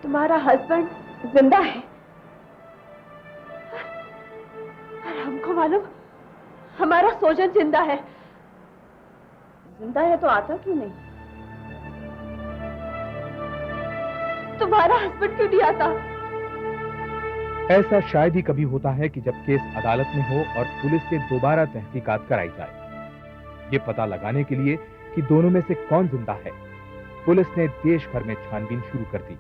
तुम्हारा हस्बैंड जिंदा है, और हमको मालूम हमारा सोजन जिंदा है। जिंदा है तो आता क्यों नहीं? तुम्हारा हस्बैंड क्यों नहीं आता? ऐसा शायद ही कभी होता है कि जब केस अदालत में हो और पुलिस से दोबारा तहकीकात कराई जाए। ये पता लगाने के लिए कि दोनों में से कौन जिंदा है, पुलिस ने देश भर में छानबीन शुरू कर दी।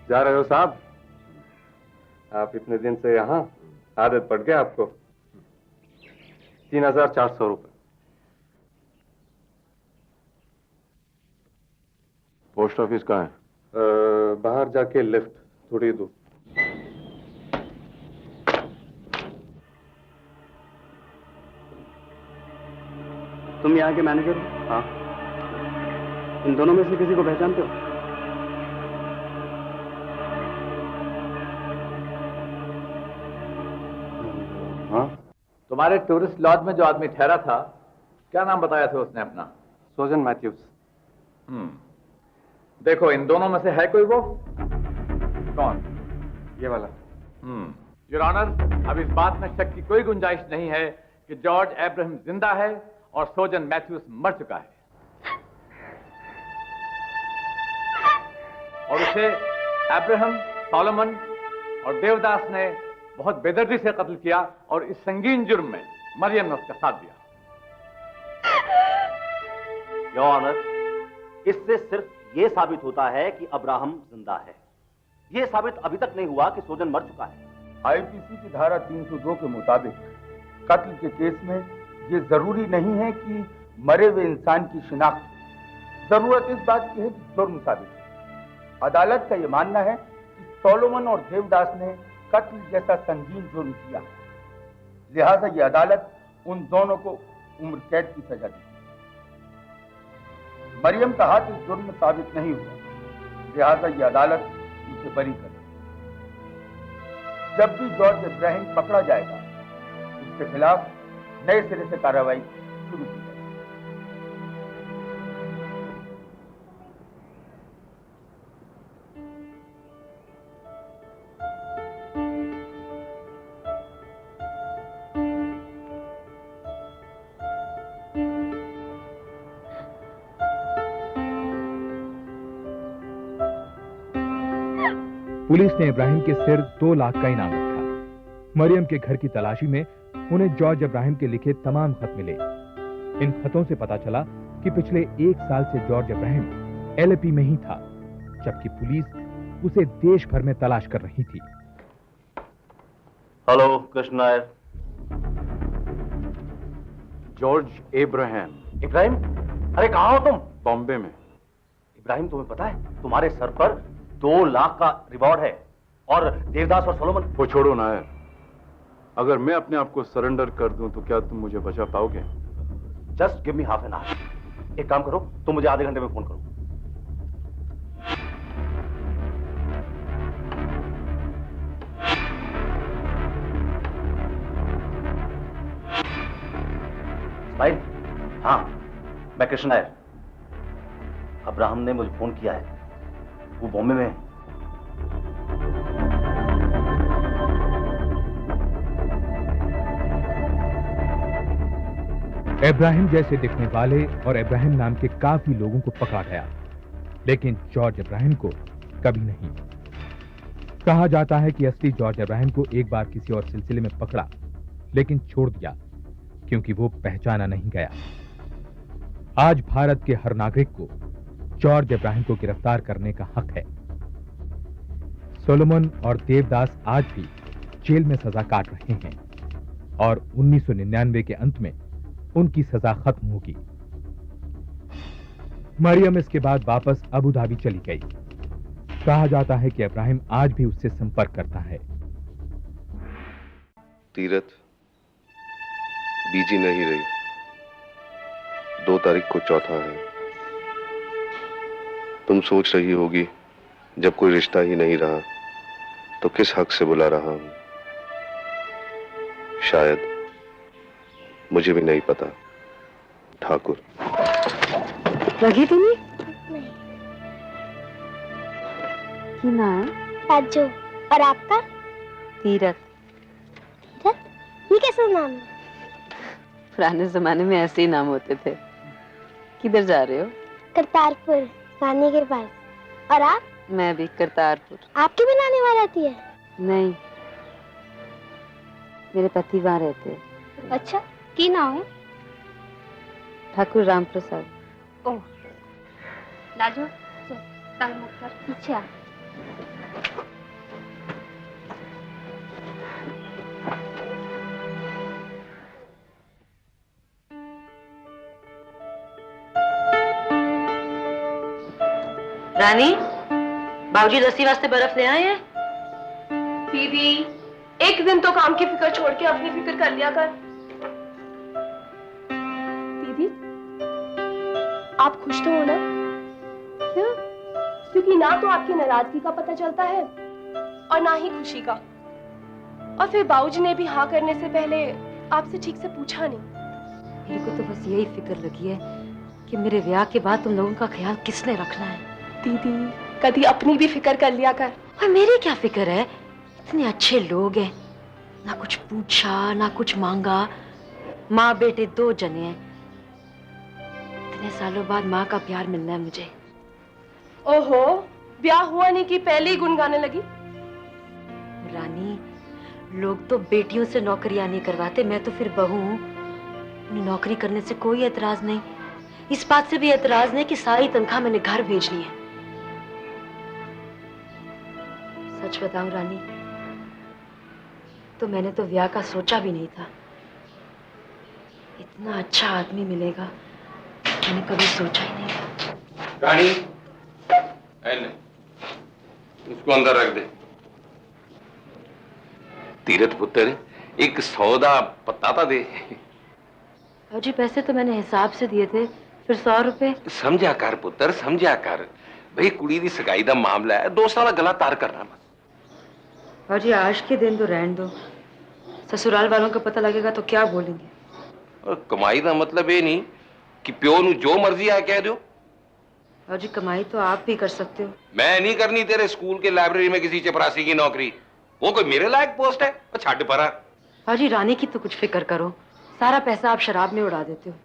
जा रहे हो साहब? आप इतने दिन से यहाँ, आदत पड़ गया आपको। 3,400 रुपए। पोस्ट ऑफिस कहाँ है? बाहर जाके लेफ्ट, थोड़ी दूर। तुम यहाँ के मैनेजर हो? हाँ। इन दोनों में से किसी को पहचानते हो? हाँ। तुम्हारे टूरिस्ट लॉज में जो आदमी ठहरा था, क्या नाम बताया था उसने अपना? सोजन मैथ्यूज। देखो इन दोनों में से है कोई वो? कौन? ये वाला। योर ऑनर, अब इस बात में शक की कोई गुंजाइश नहीं है कि जॉर्ज अब्राहम जिंदा है और सोजन मैथ्यूज मर चुका है, और उसे अब्राहम, सॉलोमन और देवदास ने बहुत बेदर्दी से कत्ल किया और इस संगीन जुर्म में मरियम ने उसका साथ दिया। योर ऑनर, इससे सिर्फ यह साबित होता है कि अब्राहम जिंदा है। यह साबित अभी तक नहीं हुआ कि सोजन मर चुका है। आईपीसी की धारा 302 के मुताबिक कत्ल के केस में यह जरूरी नहीं है कि मरे हुए इंसान की शिनाख्त, जरूरत इस बात की है कि जुर्म साबित है। अदालत का यह मानना है कि सोलोमन और देवदास ने कत्ल जैसा संगीन जुर्म किया, लिहाजा यह अदालत उन दोनों को उम्र कैद की सजा दी। मरियम का हाथ इस जुर्म में साबित नहीं हुआ, लिहाजा यह अदालत उसे बरी कर। जब भी जॉर्ज इब्राहिम पकड़ा जाएगा, उसके खिलाफ नए सिरे से कार्रवाई शुरू की जाएगी। पुलिस ने इब्राहिम के सिर 2 लाख का इनाम रखा। मरियम के घर की तलाशी में उन्हें जॉर्ज इब्राहिम के लिखे तमाम खत मिले। इन खतों से पता चला कि पिछले 1 साल से जॉर्ज इब्राहिम एलएपी में ही था, जबकि पुलिस उसे देश भर में तलाश कर रही थी। हेलो कृष्ण नायर। जॉर्ज इब्राहिम। इब्राहिम? अरे कहाँ हो तुम? बॉम्बे में। इब्राहिम, तुम्हें पता है तुम्हारे सर पर 2 लाख का रिवॉर्ड है, और देवदास और सोलोमन। वो छोड़ो नायर, अगर मैं अपने आप को सरेंडर कर दूं तो क्या तुम मुझे बचा पाओगे? Just give me half an hour. एक काम करो, तुम मुझे आधे घंटे में फोन करो। स्माइल। हाँ, मैं कृष्ण नायर। अब्राहम ने मुझे फोन किया है, वो बॉम्बे में है। इब्राहिम जैसे दिखने वाले और इब्राहिम नाम के काफी लोगों को पकड़ा गया, लेकिन जॉर्ज इब्राहिम को कभी नहीं। कहा जाता है कि असली जॉर्ज इब्राहिम को एक बार किसी और सिलसिले में पकड़ा, लेकिन छोड़ दिया क्योंकि वो पहचाना नहीं गया। आज भारत के हर नागरिक को जॉर्ज इब्राहिम को गिरफ्तार करने का हक है। सोलोमन और देवदास आज भी जेल में सजा काट रहे हैं और 1999 के अंत में उनकी सजा खत्म होगी। मरियम इसके बाद वापस अबू धाबी चली गई। कहा जाता है कि इब्राहिम आज भी उससे संपर्क करता है। तीरथ बीजी नहीं रही, 2 तारीख को चौथा है। तुम सोच रही होगी जब कोई रिश्ता ही नहीं रहा तो किस हक से बुला रहा हूं। शायद, मुझे भी नहीं पता। ठाकुर। लगी तुम्हें? की नाम? राजू। और आपका? तीरथ। तीरथ? ये कैसा नाम है? पुराने जमाने में ऐसे ही नाम होते थे। किधर जा रहे हो? करतारपुर, नानी के पास। और आप? मैं भी करतारपुर। आपकी भी नानी वहाँ रहती है? नहीं, मेरे पति वहाँ रहते हैं। अच्छा, की नाम है? ठाकुर राम प्रसाद। ओह, लाजो, तंग मत कर, पीछे आ। रानी, बाबूजी लस्सी वास्ते बर्फ ले आए हैं? दीदी, एक दिन तो काम की फिक्र छोड़ के अपनी फिक्र कर लिया कर। दीदी, आप खुश तो हो ना? क्यों? क्योंकि ना तो आपकी नाराजगी का पता चलता है और ना ही खुशी का। और फिर बाबूजी ने भी हाँ करने से पहले आपसे ठीक से पूछा नहीं। मेरे को तो बस यही फिक्र लगी है कि मेरे ब्याह के बाद तुम लोगों का ख्याल किसने रखना है। दीदी, कभी अपनी भी फिक्र कर लिया कर। और मेरी क्या फिक्र है? इतने अच्छे लोग हैं, ना कुछ पूछा ना कुछ मांगा। माँ बेटे 2 जने हैं। इतने सालों बाद माँ का प्यार मिलना है मुझे। ओहो, ब्याह हुआ नहीं कि पहले ही गुनगाने लगी। रानी, लोग तो बेटियों से नौकरियां नहीं करवाते, मैं तो फिर बहू हूँ। उन्हें नौकरी करने से कोई एतराज नहीं। इस बात से भी एतराज नहीं कि सारी तनख्वाह मैंने घर भेजनी है। सच बताऊं रानी, तो मैंने तो ब्याह का सोचा भी नहीं था। इतना अच्छा आदमी मिलेगा मैंने कभी सोचा ही नहीं था। रानी, इसको अंदर रख दे। तीरथ पुत्र, एक सौदा पत्ता दे। जी, पैसे तो मैंने हिसाब से दिए थे, फिर 100 रुपए। समझा कर पुत्र, समझा कर। भाई कुड़ी दी सगाई दा मामला है, 2 साल गला तार करना बस। जी, आज के दिन तो रहने दो, ससुराल वालों को पता लगेगा तो क्या बोलेंगे। और कमाई का मतलब ये नहीं कि प्यो नु जो मर्जी आ कह दो। जी, कमाई तो आप भी कर सकते हो। मैं नहीं करनी तेरे स्कूल के लाइब्रेरी में किसी चपरासी की नौकरी। वो कोई मेरे लायक पोस्ट है? छड़ परा। जी, रानी की तो कुछ फिक्र करो, सारा पैसा आप शराब में उड़ा देते हो।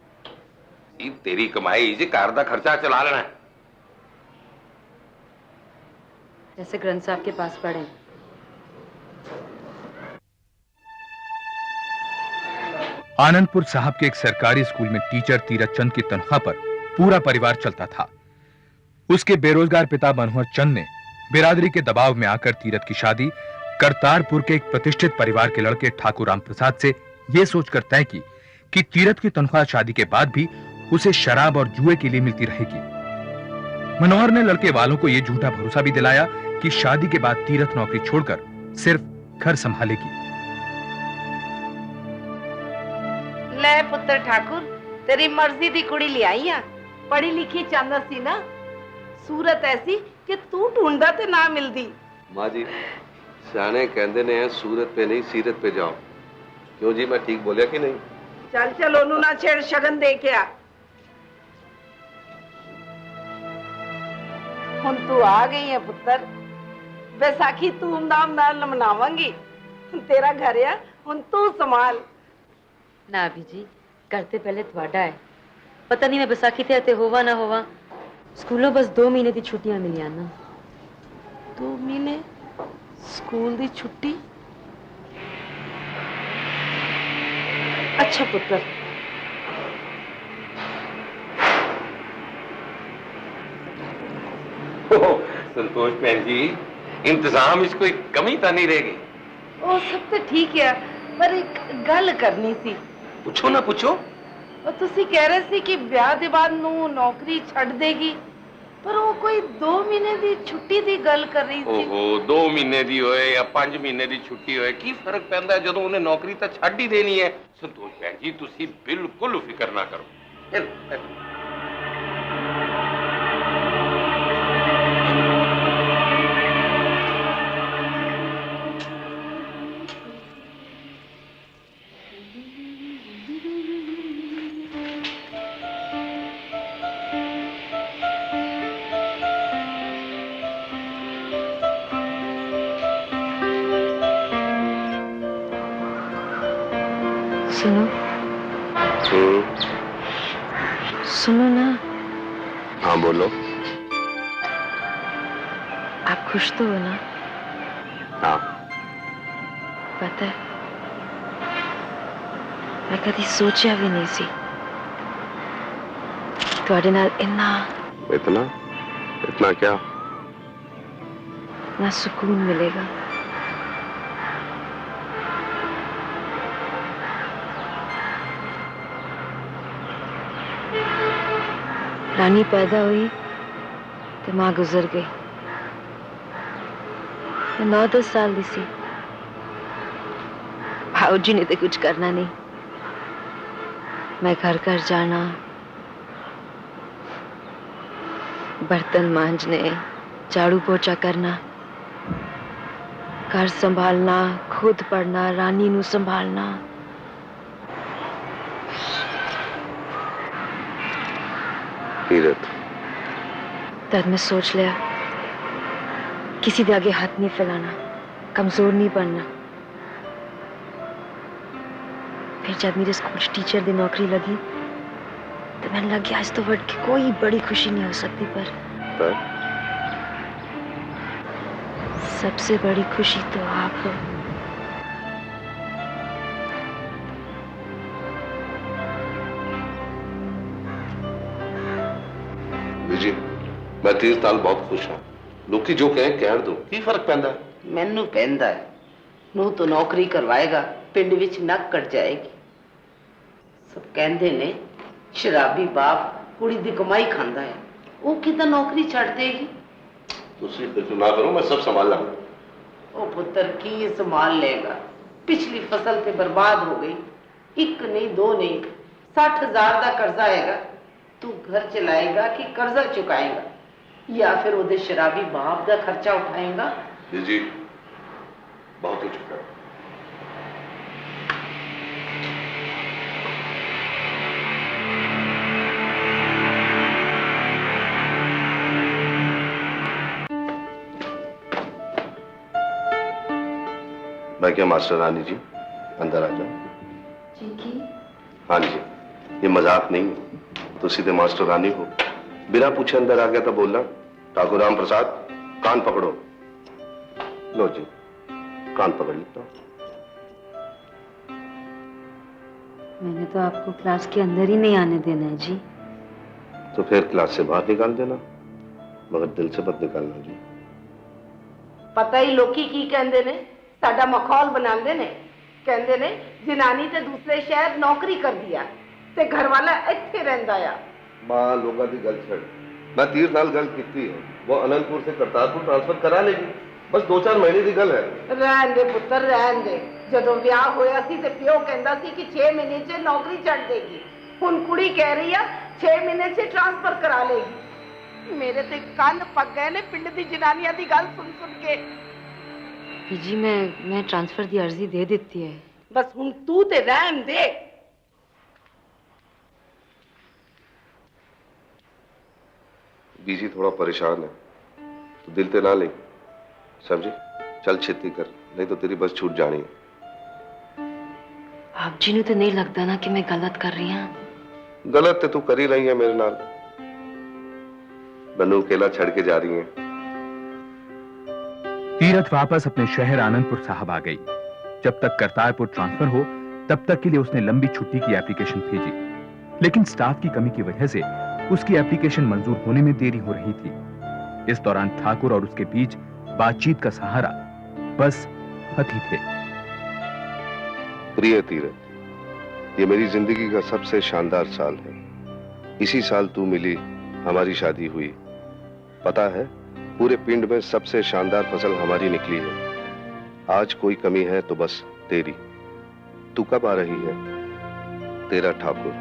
तेरी कमाई जी घर दा खर्चा चला लेना है। जैसे ग्रंथ साहब के पास पढ़े। आनंदपुर साहब के एक सरकारी स्कूल में टीचर तीरथ चंद की तनख्वाह पर पूरा परिवार चलता था। उसके बेरोजगार पिता मनोहर चंद ने बिरादरी के दबाव में आकर तीरथ की शादी करतारपुर के एक प्रतिष्ठित परिवार के लड़के ठाकुर राम प्रसाद से यह सोचकर तय की कि तीरथ की तनख्वाह शादी के बाद भी उसे शराब और जुए के लिए मिलती रहेगी। मनोहर ने लड़के वालों को यह झूठा भरोसा भी दिलाया कि शादी के बाद तीरथ नौकरी छोड़कर सिर्फ घर संभालेगी। ले पुत्र ठाकुर, तेरी मर्जी दी कुड़ी ले आई आ। पढ़ी लिखी चाहना सी ना, सूरत ऐसी कि तू ढूंढा ते ना मिलदी। माँ जी, सियाने कहते ने सूरत पे नहीं सीरत पे जाओ। क्यों जी, मैं ठीक बोलिया कि नहीं? चल चल ओनू ना छेड़, शगन दे के आ। हुन तू आ गई है पुत्र, बैसाखी धूमधाम नाल मनावांगी। तेरा घर है, हुन तू संभाल। ना अभी जी, करते पहले थोड़ा है। पता नहीं मैं बैसाखी ते होवा ना होवा। स्कूलों बस 2 महीने की छुट्टियां मिलियां ना। 2 महीने स्कूल दी छुट्टी? अच्छा पुत्र, संतोष बहन जी, इंतजाम इसको एक कमी तो नहीं रहेगी। ओ सब तो ठीक है, पर एक गल करनी सी। पूछो ना पूछो। और तुसी कह रहे सी कि ब्याह दे बाद नू नौकरी छड़ देगी, पर वो कोई 2 महीने दी छुट्टी दी गल कर रही थी। ओहो, 2 महीने दी होए या 5 महीने दी छुट्टी होए, की फर्क पैंदा है जदों उन्हें नौकरी तो छड़ ही देनी है। संतोष बहन जी, तुसी बिल्कुल फिक्र ना करो। सुनो सुनो ना। हाँ बोलो। आप खुश तो हो ना? हाँ। पता है, मैं कभी सोचा भी नहीं सी तुहाडे नाल इतना इतना क्या? ना सुकून मिलेगा। रानी पैदा हुई ते मां गुजर गई। मैं 9-10 साल दी सी। भाऊजी ने तो कुछ करना नहीं। मैं घर घर जाना, बर्तन मांजने, झाड़ू पोछा करना, घर संभालना, खुद पढ़ना, रानी नू संभालना। तीरथ, तब मैं सोच लिया किसी के आगे हाथ नहीं फैलाना, कमजोर नहीं बनना। फिर जब मेरे स्कूल टीचर की नौकरी लगी तो मैंने लग गया इस तो वर्ड की कोई बड़ी खुशी नहीं हो सकती, पर सबसे बड़ी खुशी तो आप हो। जी मैं 30 साल बहुत खुश हाँ। लोग जो कहें कह दो, की फर्क पैंदा है? मैनू पैंदा है। नू तो नौकरी करवाएगा, पिंड विच नक कट जाएगी। सब कहते ने शराबी बाप कुड़ी दी कमाई खांदा है, वो कितना नौकरी छड़ देगी। तुसी फिक्र ना करो, मैं सब संभाल लूंगा। ओ पुत्र की संभाल लेगा? पिछली फसल ते बर्बाद हो गई। एक नहीं दो नहीं 60,000 का कर्जा हैगा। तू घर चलाएगा कि कर्जा चुकाएगा, या फिर वो शराबी बाप का खर्चा उठाएगा? जी बहुत हो चुका है। मैं क्या मास्टर रानी जी अंदर आ जाओ। जी की? हाँ जी, ये मजाक नहीं है। तो सीधे मास्टर रानी हो, बिना पूछे अंदर आ गया था बोलना ठाकुर राम प्रसाद कान पकड़ो। लो जी कान पकड़ लेता हूं। मैंने तो आपको क्लास के अंदर ही नहीं आने देना है जी। तो फिर क्लास से बाहर निकाल देना, मगर दिल से मत निकालना जी। पता ही लोकी की कहंदे ने, साडा मखौल बनांदे ने। कहंदे ने जनानी ते दूसरे शहर नौकरी कर दिया ते घर वाला इत्थे रहिंदा आ। मां लोगों की गल छड़, मैं 30 नाल गल कीती है, वो अनंतपुर से करतारपुर ट्रांसफर करा लेगी। बस 2-4 महीने की गल है। रहन दे पुत्र रहन दे। जदों ब्याह होया सी ते प्यो कहंदा सी कि 6 महीने च नौकरी छड़ देगी। हुण कुड़ी कह रही है 6 महीने से ट्रांसफर करा लेगी। मेरे ते कान पक गए ने पिंड दी जनानियां दी गल सुन सुन के। जी मैं ट्रांसफर की अर्जी दे देती है। बस हुण तू ते रहन दे। बीजी थोड़ा परेशान है तो दिल ते ना ले, समझी? चल छेती कर, नहीं तो तेरी बस छूट जानी है। आप जी ने तो नहीं लगता ना कि मैं गलत कर रही हूँ? गलत तो तू कर ही रही है मेरे नाल। बनू अकेला छड़ के जा रही है। तीरथ वापस अपने शहर आनंदपुर साहब आ गई। जब तक करतारपुर ट्रांसफर हो तब तक के लिए उसने लंबी छुट्टी की एप्लीकेशन भेजी, लेकिन स्टाफ की कमी की वजह से उसकी एप्लीकेशन मंजूर होने में देरी हो रही थी। इस दौरान ठाकुर और उसके बीच बातचीत का सहारा बस पति थे। प्रिय तीरथ, ये मेरी जिंदगी का सबसे शानदार साल है। इसी साल तू मिली, हमारी शादी हुई। पता है पूरे पिंड में सबसे शानदार फसल हमारी निकली है। आज कोई कमी है तो बस तेरी। तू कब आ रही है? तेरा ठाकुर।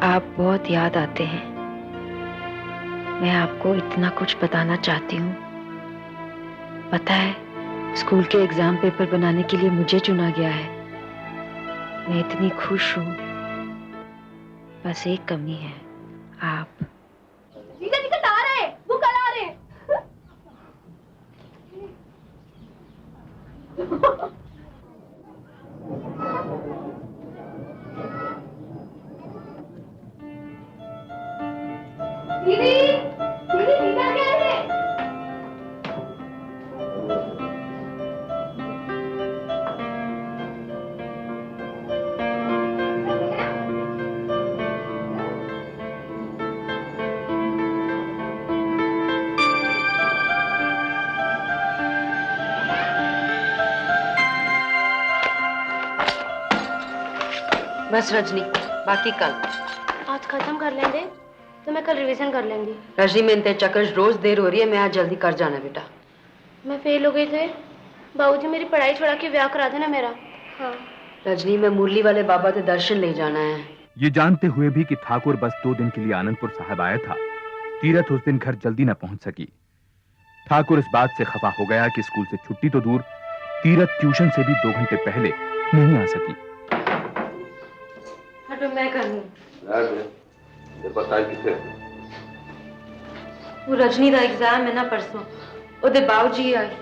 आप बहुत याद आते हैं। मैं आपको इतना कुछ बताना चाहती हूँ। पता है स्कूल के एग्जाम पेपर बनाने के लिए मुझे चुना गया है। मैं इतनी खुश हूँ। बस एक कमी है, आप। जीजा जी कल आ रहे, वो कल आ रहे। दीदी, दीदी जीजा क्या है? बस रजनी, बाकी कल। आज खत्म कर लेंगे। तो मैं कल रिवीजन कर लेंगी। रजनी में इंतजार चक्कर रोज देर हो रही है, मैं आज जल्दी कर जाना बेटा। मैं फेल हो गई थे, बाबूजी मेरी पढ़ाई छुड़ा के ब्याह करा देना मेरा। हाँ रजनी में मुरली वाले बाबा के दर्शन ले जाना है। ये जानते हुए भी कि ठाकुर बस 2 दिन के लिए आनंदपुर साहब आया था, तीरथ उस दिन घर जल्दी न पहुंच सकी। ठाकुर इस बात से खफा हो गया कि स्कूल से छुट्टी तो दूर, तीरथ ट्यूशन से भी 2 घंटे पहले नहीं आ सकी। हटो मैं कर लूं। तेरे पास टाइम कितने? वो रजनी का एग्जाम है ना परसों, ओदे बाबूजी आए।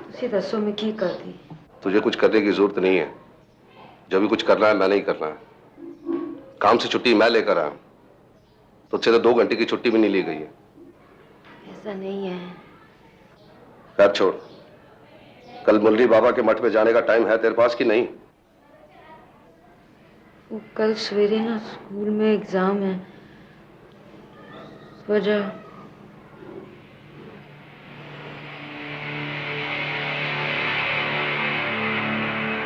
तुसी दसो मैं की करती। तुझे कुछ करने की जरूरत नहीं है। जो भी कुछ करना है मैंने ही करना है। काम से छुट्टी मैं लेकर आया, तुझसे तो 2 घंटे की छुट्टी भी नहीं ली गई है। ऐसा नहीं है। खैर छोड़, कल मुरली बाबा के मठ में जाने का टाइम है तेरे पास कि नहीं? वो कल सवेरे ना स्कूल में एग्जाम है, इस वजह।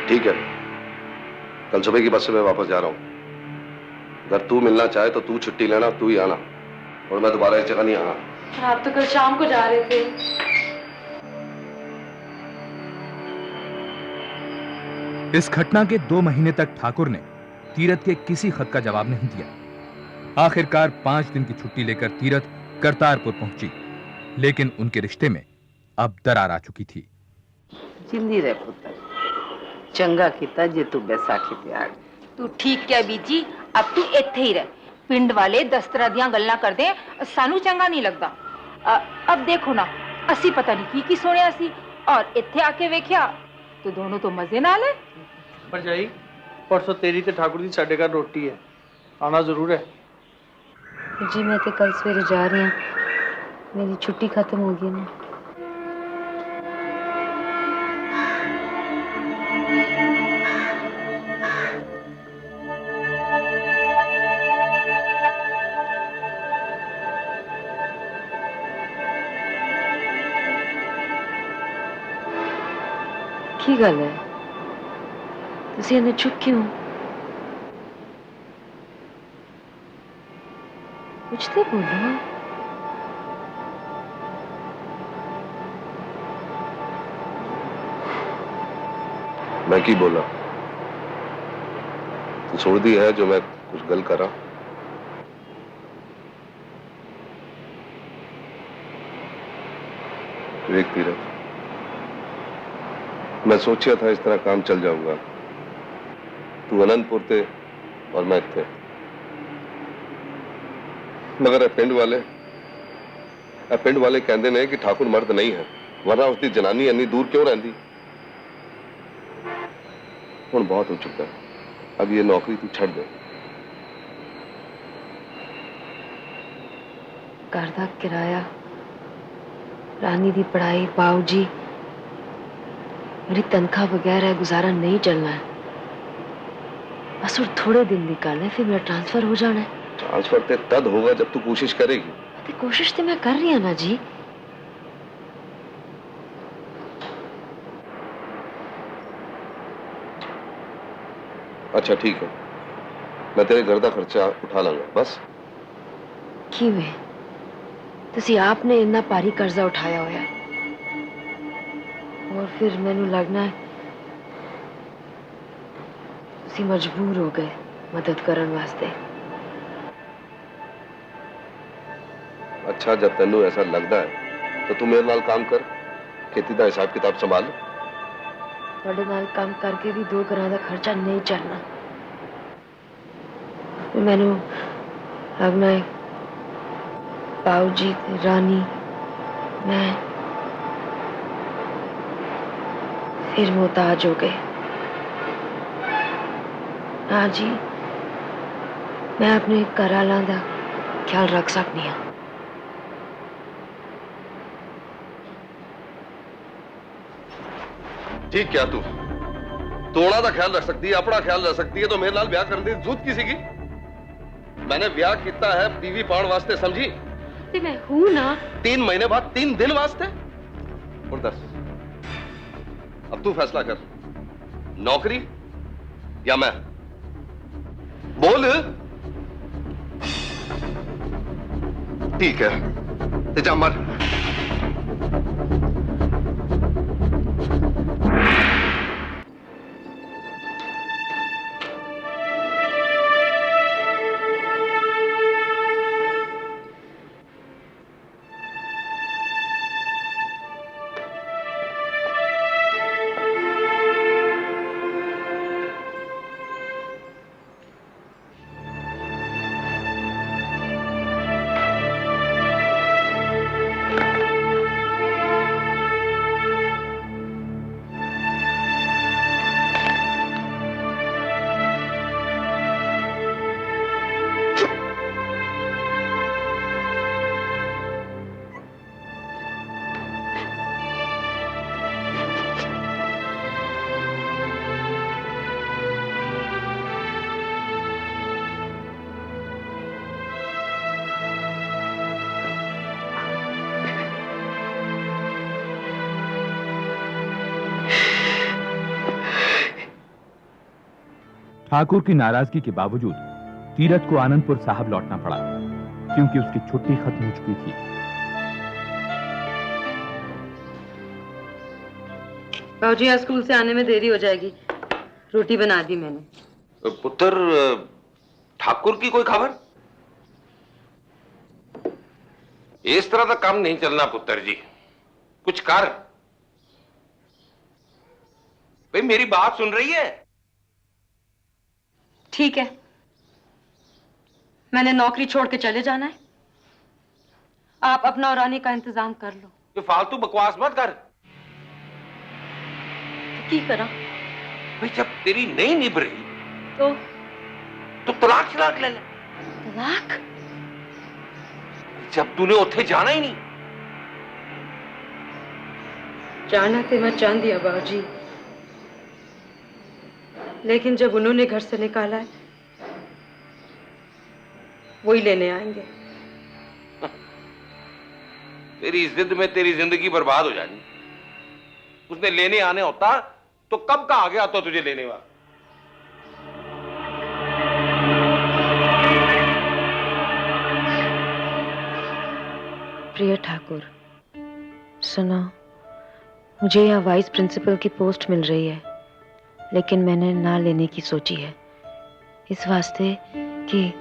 ठीक है, कल सुबह की बस से मैं वापस जा रहा हूं। अगर तू मिलना चाहे तो तू छुट्टी लेना, तू ही आना, और मैं दोबारा इस जगह नहीं आना। आप तो कल शाम को जा रहे थे। इस घटना के 2 महीने तक ठाकुर ने तीरथ के किसी खत का जवाब नहीं दिया। आखिरकार 5 दिन की छुट्टी लेकर तीरथ करतारपुर पहुंची, लेकिन उनके रिश्ते में अब दरार आ चुकी थी। जिंदी रह पुत्र, चंगा किता जे तू बैसाखी ते आ गई। तू ठीक क्या बीजी, अब तू इत्थे ही रह। पिंड वाले 10 तरह दियां गल्लां करदे, सानू चंगा नहीं लगदा। अब देखो ना, असी पता नहीं की सुनिया सी, और इत्थे आके वेख्या तो दोनों तो मजे नाल है। भरजाई परसों तेरी ते ठाकुर दी साडे घर रोटी है, आना जरूर है। जी मैं तो कल सवेरे जा रही हूँ, मेरी छुट्टी खत्म हो गई ना। की गल है, तुसी इन्हें चुप क्यों? कुछ तो बोलो। मैं की बोला? तू छोड़ दी है जो मैं कुछ गल करा? देख तीरथ, मैं सोचा था इस तरह काम चल जाऊंगा। तू अनंतपुर थे और मैं थे, मगर पिंड वाले कहते ने कि ठाकुर मर्द नहीं है, वरना उसकी जनानी इन्नी दूर क्यों रही। हुण बहुत हो चुका है, अब ये नौकरी तू छड़ दे। घर दा किराया, रानी दी पढ़ाई, बाबूजी, मेरी तनख्वाह बगैर गुजारा नहीं चलना है। बस और थोड़े दिन निकाल है, फिर मेरा ट्रांसफर हो जाना है। ट्रांसफर ते तद होगा जब तू कोशिश करेगी। तो कोशिश तो मैं कर रही हूं ना जी। अच्छा ठीक है, मैं तेरे घर का खर्चा उठा लांगा बस। किवें? तुसी आपने इतना भारी कर्जा उठाया होया, और फिर मैनू लगना है तुसी मजबूर हो गए मदद करने वास्ते। अच्छा, जब तेनू ऐसा लगता है तो तू मेरे नाल काम कर, खेती का हिसाब किताब संभाल। तुहाडे नाल काम करके भी 2 घरां दा खर्चा नहीं चलना। मैनू लगना है बाबूजी, रानी, मैं फिर मोहताज हो गए। हाँ जी, मैं अपने घर वालों का ख्याल रख सकती हूँ। ठीक क्या तू उन्हां दा ख्याल रख सकती है, अपना ख्याल रख सकती है, तो मेरे नाल ब्याह करने की जरूरत किसी की? मैंने ब्याह किया है बीवी पाउण वास्ते, समझी? ते मैं हूं ना। 3 महीने बाद 3 दिन वास्ते। और दस, अब तू फैसला कर, नौकरी या मैं? बोल। ठीक है, जा मर। ठाकुर की नाराजगी के बावजूद तीरथ को आनंदपुर साहब लौटना पड़ा क्योंकि उसकी छुट्टी खत्म हो चुकी थी। बाबूजी आज स्कूल से आने में देरी हो जाएगी, रोटी बना दी मैंने। पुत्र, ठाकुर की कोई खबर? इस तरह का काम नहीं चलना पुत्र जी, कुछ कर। भाई मेरी बात सुन रही है? ठीक है, मैंने नौकरी छोड़ के चले जाना है, आप अपना और रानी का इंतजाम कर लो। ये फालतू बकवास मत कर। की करा? भाई जब तेरी नहीं निभ रही तो तलाक छलाक ले ले। तलाक? जब तूने उत्थे जाना ही नहीं। जाना तो मैं चाह दिया बाबूजी, लेकिन जब उन्होंने घर से निकाला है वही लेने आएंगे। तेरी जिद में तेरी जिंदगी बर्बाद हो जानी। उसने लेने आने होता तो कब का आ गया तो तुझे लेने वाला। प्रिय ठाकुर, सुनो, मुझे यहाँ वाइस प्रिंसिपल की पोस्ट मिल रही है, लेकिन मैंने ना लेने की सोची है, इस वास्ते कि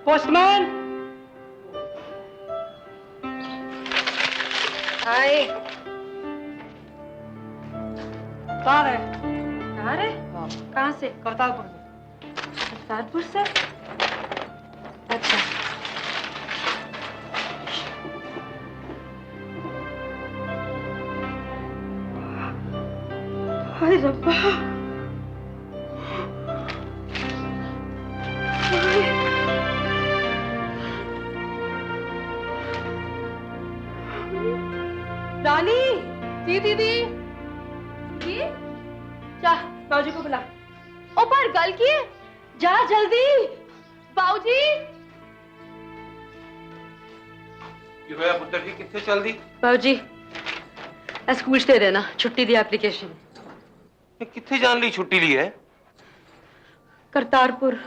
पोस्टमैन। हाय। कहाँ है? कहाँ रे? कहाँ से? करतारपुर से। करतारपुर से? अच्छा। हाय रब्बा, रानी, जी दीदी, जी, जा बाबूजी को बुला। ओ पर गल की है? जा जल्दी, बाबूजी। पुत्र जी कितने चल दी? बाबूजी स्कूल से देना, छुट्टी दी एप्लीकेशन। कितने जान ली छुट्टी ली है? करतारपुर।